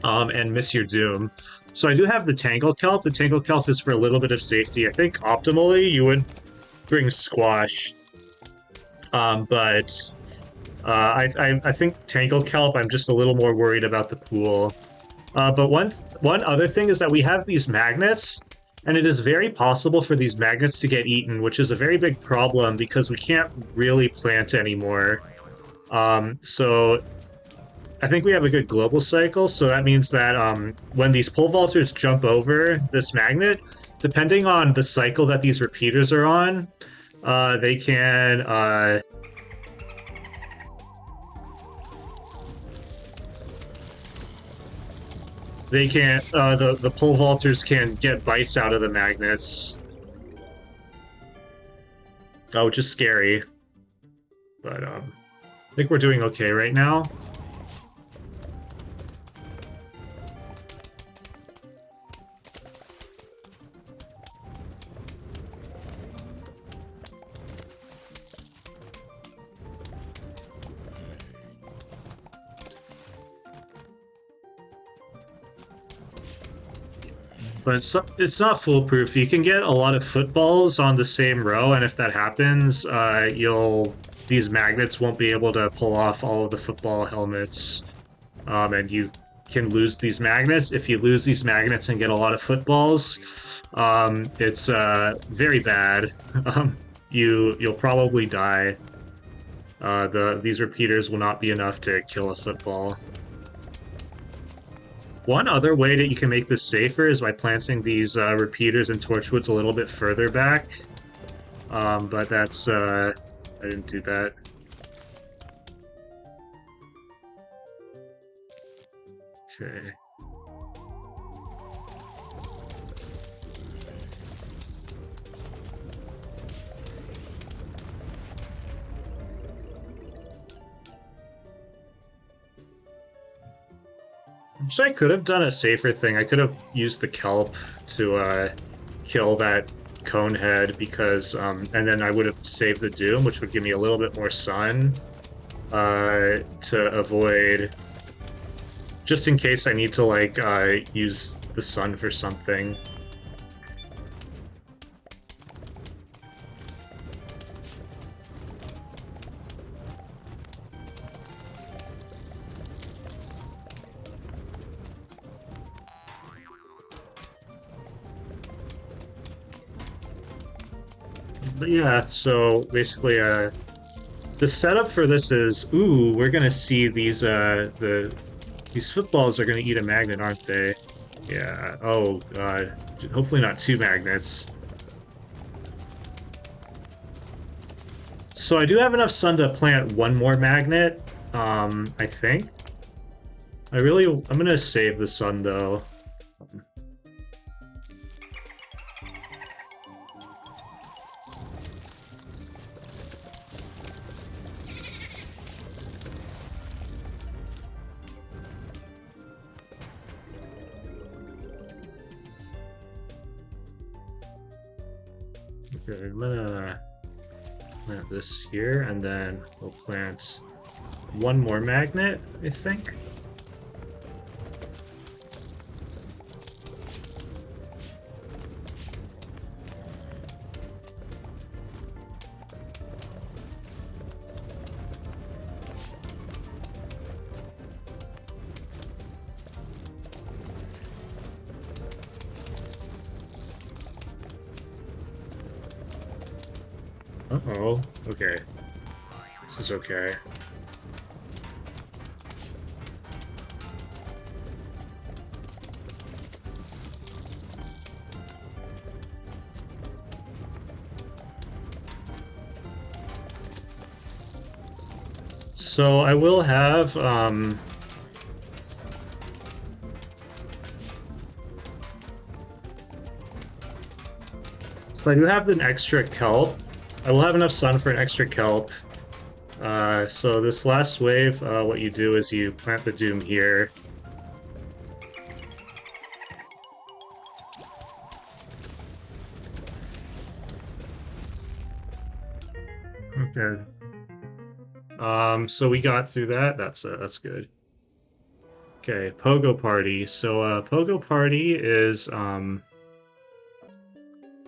and miss your doom. So I do have the Tangle Kelp. The Tangle Kelp is for a little bit of safety. I think optimally you would bring Squash, but I think Tangle Kelp, I'm just a little more worried about the pool. But one other thing is that we have these magnets, and it is very possible for these magnets to get eaten, which is a very big problem because we can't really plant anymore. So I think we have a good global cycle, so that means that when these pole vaulters jump over this magnet, depending on the cycle that these repeaters are on, they can the pole vaulters can get bites out of the magnets, which is scary. But I think we're doing okay right now. But it's not foolproof. You can get a lot of footballs on the same row, and if that happens, these magnets won't be able to pull off all of the football helmets, and you can lose these magnets. If you lose these magnets and get a lot of footballs, it's very bad. You'll probably die. These repeaters will not be enough to kill a football. One other way that you can make this safer is by planting these repeaters and torchwoods a little bit further back. But that's... I didn't do that. Okay. So I could have done a safer thing. I could have used the kelp to kill that cone head because, and then I would have saved the doom, which would give me a little bit more sun to avoid, just in case I need to like use the sun for something. But yeah, so basically, the setup for this is, ooh, we're gonna see these these footballs are gonna eat a magnet, aren't they? Yeah. Oh god. Hopefully not two magnets. So I do have enough sun to plant one more magnet, I think. I'm gonna save the sun though. Okay, I'm gonna plant this here, and then we'll plant one more magnet, I think. Uh-oh, okay. This is okay. So I will have, so I do have an extra kelp. I will have enough sun for an extra kelp. So this last wave, what you do is you plant the doom here. Okay. So we got through that. That's good. Okay, Pogo Party. So Pogo Party is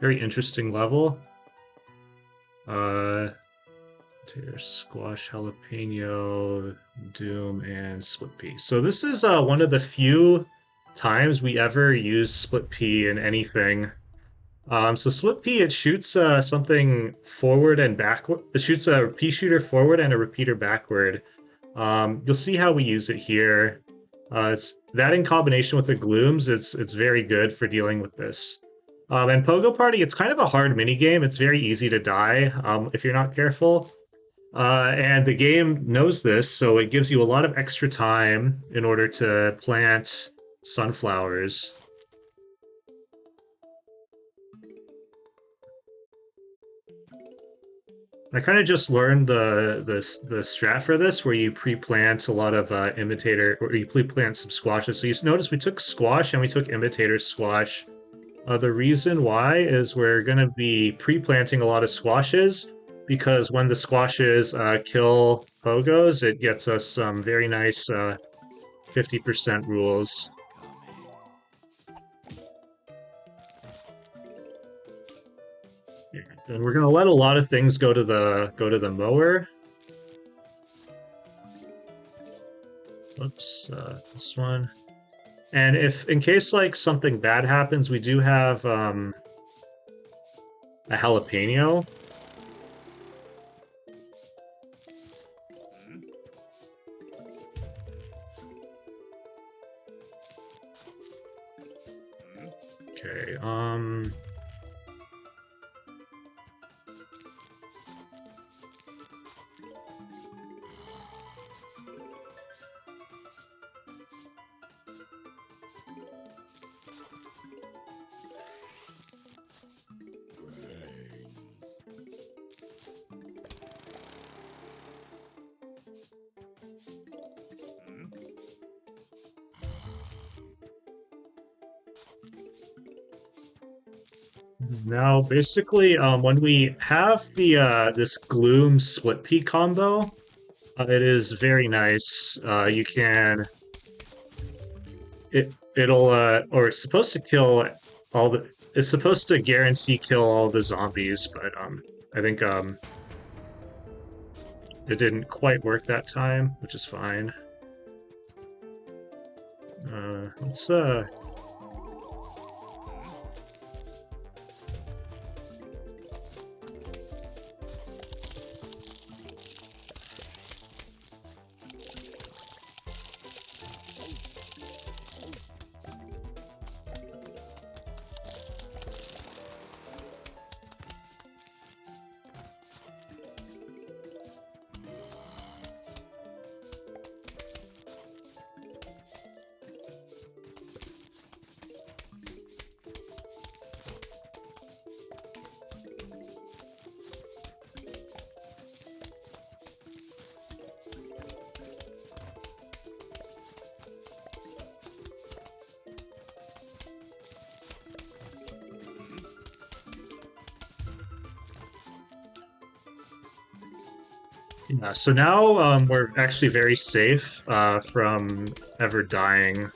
very interesting level. Squash, jalapeno, doom, and split pea. So this is one of the few times we ever use split pea in anything. So split pea, it shoots something forward and backward. It shoots a pea shooter forward and a repeater backward. You'll see how we use it here. It's that in combination with the glooms, it's very good for dealing with this. And Pogo Party, it's kind of a hard mini game. It's very easy to die if you're not careful. And the game knows this, so it gives you a lot of extra time in order to plant sunflowers. I kind of just learned the strat for this, where you pre-plant a lot of imitator, or you pre-plant some squashes. So you notice we took squash and we took imitator squash. The reason why is we're going to be pre-planting a lot of squashes, because when the squashes kill pogos, it gets us some very nice 50% rules. And we're gonna let a lot of things go to the mower. Oops, this one. And if in case like something bad happens, we do have a jalapeno. Okay, now, basically, when we have the this gloom split pea combo, it is very nice. You can it'll or it's supposed to kill all the. It's supposed to guarantee kill all the zombies, but I think it didn't quite work that time, which is fine. Let's Yeah, so now we're actually very safe from ever dying.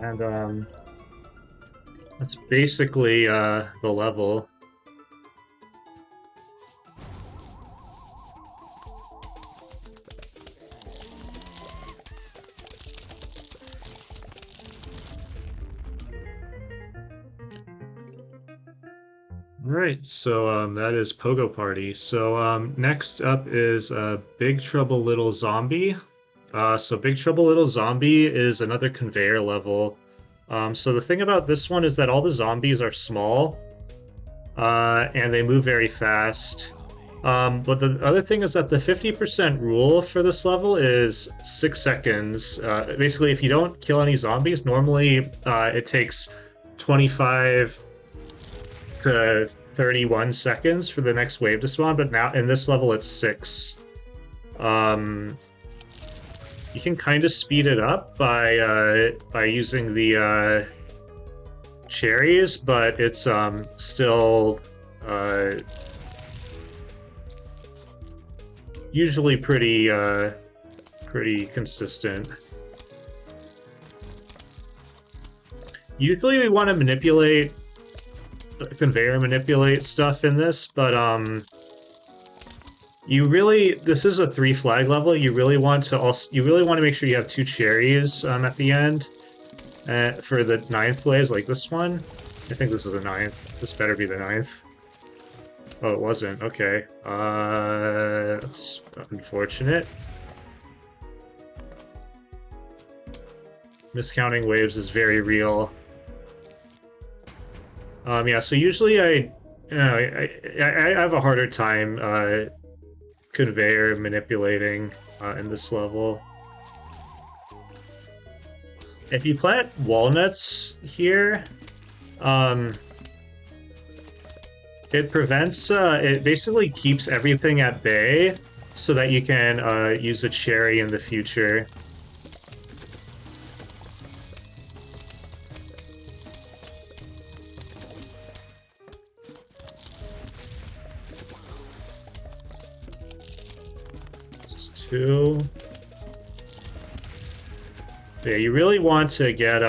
And that's basically the level. Right, so that is Pogo Party. So next up is Big Trouble Little Zombie. So Big Trouble Little Zombie is another conveyor level. So the thing about this one is that all the zombies are small, and they move very fast. But the other thing is that the 50% rule for this level is 6 seconds. Basically, if you don't kill any zombies, normally it takes 25 to 31 seconds for the next wave to spawn, but now in this level it's 6. You can kind of speed it up by using the cherries, but it's still usually pretty consistent. Usually we want to manipulate stuff in this, but this is a 3 flag level. You really want to make sure you have 2 cherries at the end for the 9th waves, like this one. I think this is the 9th. This better be the 9th. Oh, it wasn't. Okay. That's unfortunate. Miscounting waves is very real. Yeah, so usually I have a harder time conveyor manipulating in this level. If you plant walnuts here, it basically keeps everything at bay so that you can use a cherry in the future. Two. Yeah, you really want to get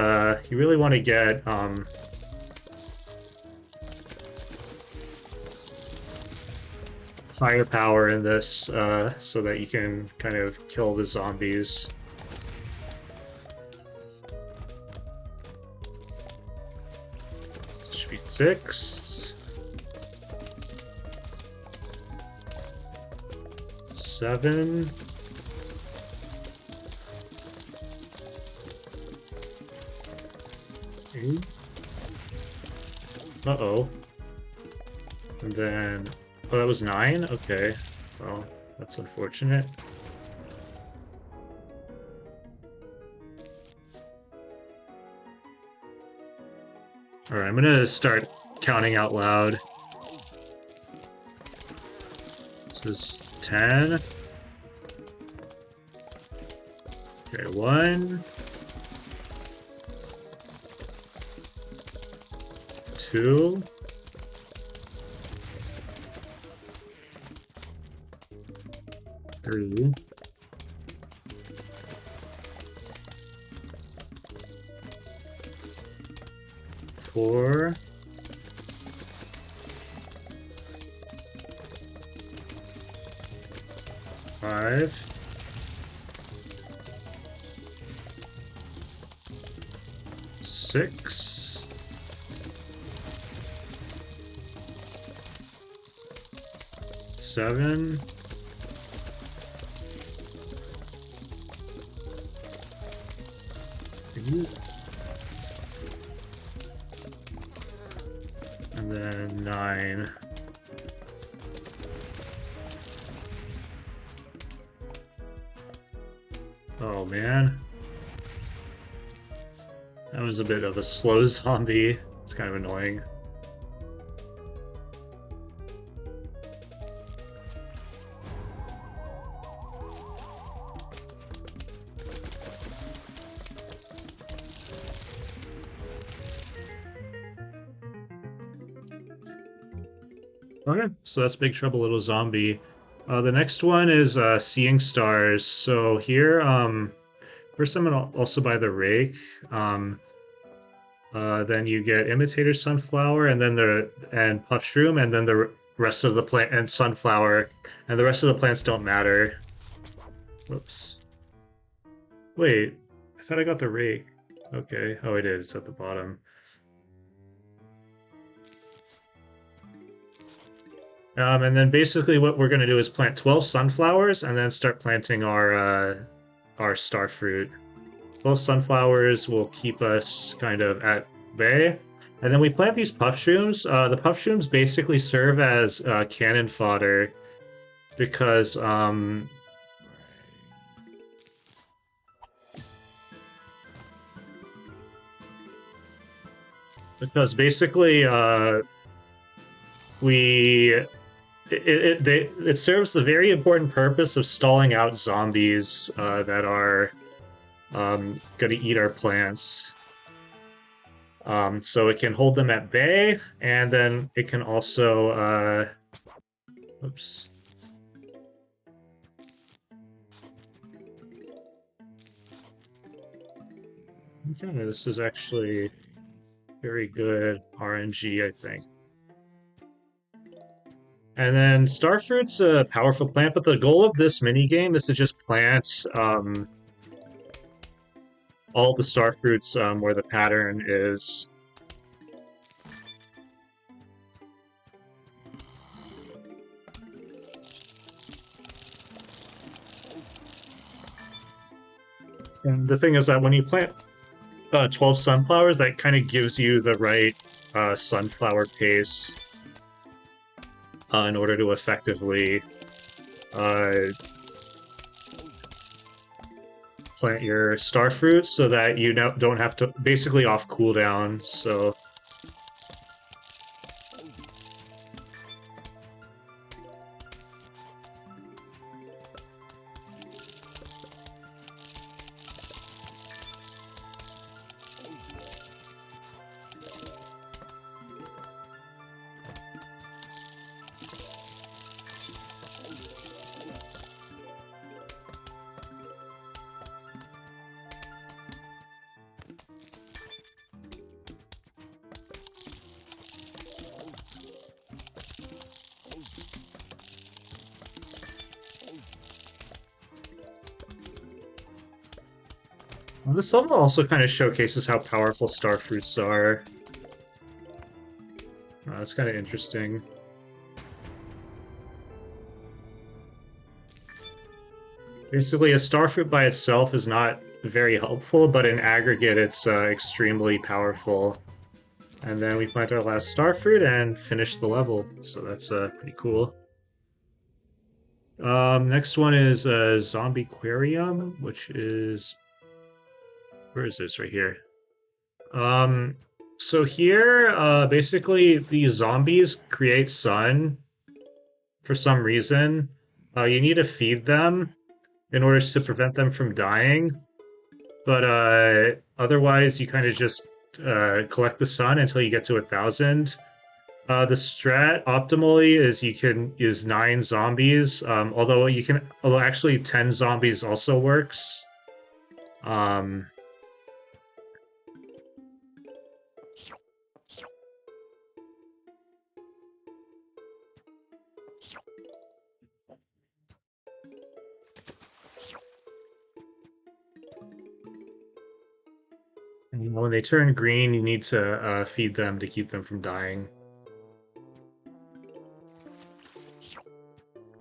firepower in this so that you can kind of kill the zombies. This should be 6. 7. Uh-oh. And then... Oh, that was 9? Okay. Well, that's unfortunate. Alright, I'm gonna start counting out loud. This is 10. Okay, 1. 2. 3. 4. 5. 6. 7. 8. And then 9. Oh man. That was a bit of a slow zombie. It's kind of annoying. Okay, so that's Big Trouble Little Zombie. The next one is Seeing Stars. So here, first I'm gonna also buy the rake. Then you get Imitator Sunflower, and then and Puff Shroom, and then the rest of the plant and Sunflower, and the rest of the plants don't matter. Whoops. Wait, I thought I got the rake. Okay, oh I did. It's at the bottom. And then basically what we're going to do is plant 12 sunflowers and then start planting our starfruit. 12 sunflowers will keep us kind of at bay. And then we plant these puff shrooms. The puff shrooms basically serve as cannon fodder because basically it serves the very important purpose of stalling out zombies that are gonna eat our plants. So it can hold them at bay, and then it can also oops. Okay, this is actually very good RNG, I think. And then starfruit's a powerful plant, but the goal of this minigame is to just plant all the starfruits where the pattern is. And the thing is that when you plant 12 sunflowers, that kind of gives you the right sunflower pace in order to effectively plant your starfruit so that you don't have to basically off cooldown. So this level also kind of showcases how powerful starfruits are. That's kind of interesting. Basically, a starfruit by itself is not very helpful, but in aggregate, it's extremely powerful. And then we plant our last starfruit and finish the level, so that's pretty cool. Next one is Zombiquerium, which is... Where is this? Right here. So here, basically, these zombies create sun for some reason. You need to feed them in order to prevent them from dying. But otherwise, you kind of just collect the sun until you get to 1,000. The strat optimally is 9 zombies. Although actually 10 zombies also works. Um, when they turn green, you need to feed them to keep them from dying.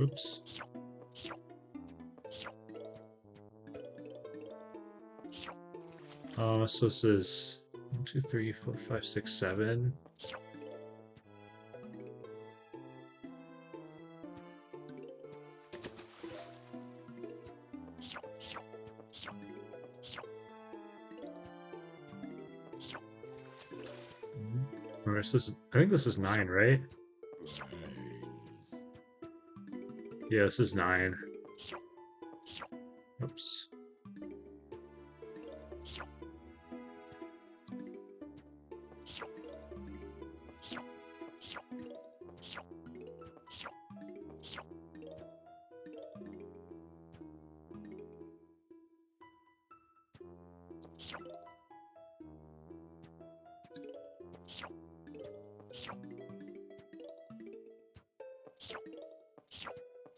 Oops. So this is 1, 2, 3, 4, 5, 6, 7. I think this is 9, right? Yeah, this is 9. Oops.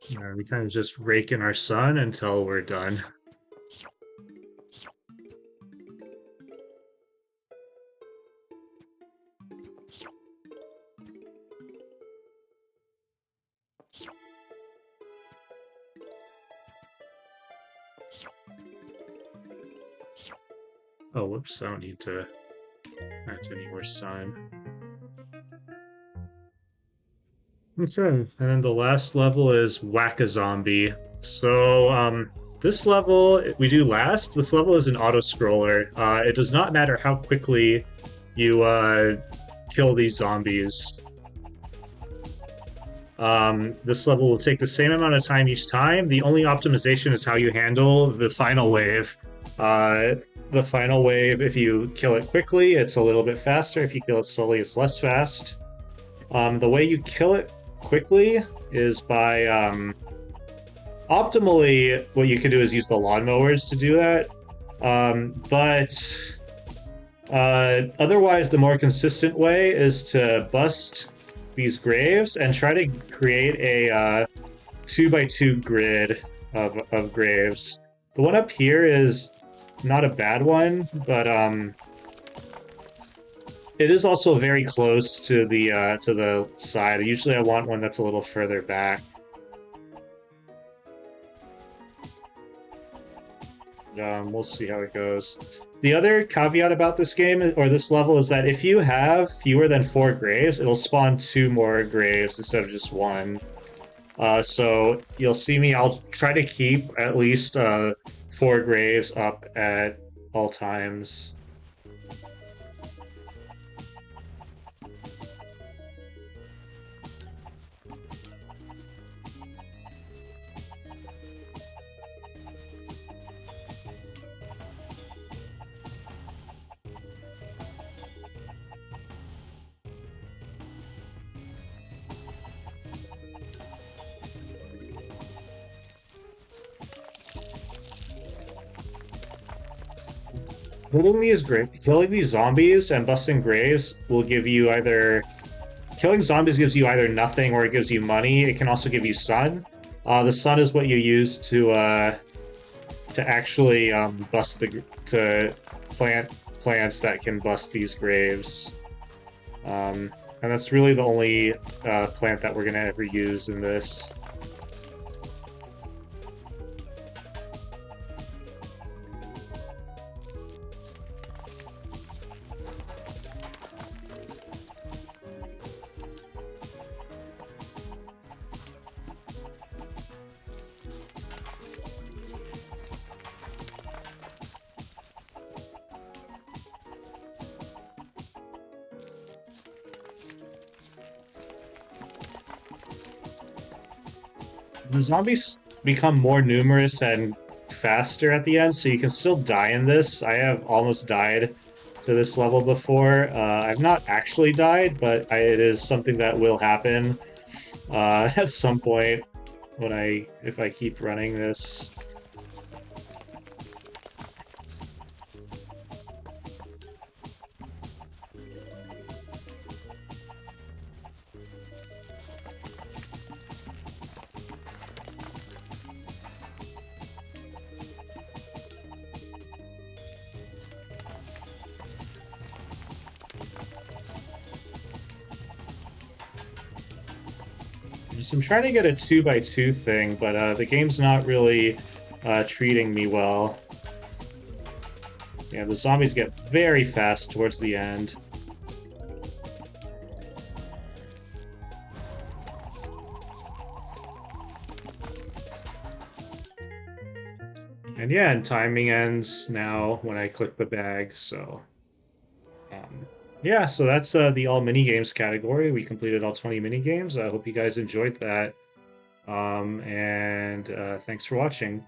Yeah, we kind of just rake in our sun until we're done. Oh, whoops, I don't need to add any more sun. Okay, and then the last level is Whack-a-Zombie. So, this level we do last. This level is an Autoscroller. It does not matter how quickly you kill these zombies. This level will take the same amount of time each time. The only optimization is how you handle the final wave. The final wave, if you kill it quickly, it's a little bit faster. If you kill it slowly, it's less fast. The way you kill it quickly is by optimally what you could do is use the lawnmowers to do that. But otherwise, the more consistent way is to bust these graves and try to create a 2x2 grid of graves. The one up here is not a bad one, but it is also very close to the side. Usually I want one that's a little further back. We'll see how it goes. The other caveat about this game, or this level, is that if you have fewer than 4 graves, it'll spawn 2 more graves instead of just 1. So you'll see me, I'll try to keep at least 4 graves up at all times. Killing these zombies and busting graves will give you either... Killing zombies gives you either nothing or it gives you money. It can also give you sun. The sun is what you use to actually to plant plants that can bust these graves. And that's really the only plant that we're gonna ever use in this. The zombies become more numerous and faster at the end, so you can still die in this. I have almost died to this level before. I've not actually died, but it is something that will happen at some point if I keep running this. So I'm trying to get a 2x2 thing, but the game's not really treating me well. Yeah, the zombies get very fast towards the end. And yeah, and timing ends now when I click the bag, so... yeah, so that's the all minigames category. We completed all 20 minigames. I hope you guys enjoyed that. And thanks for watching.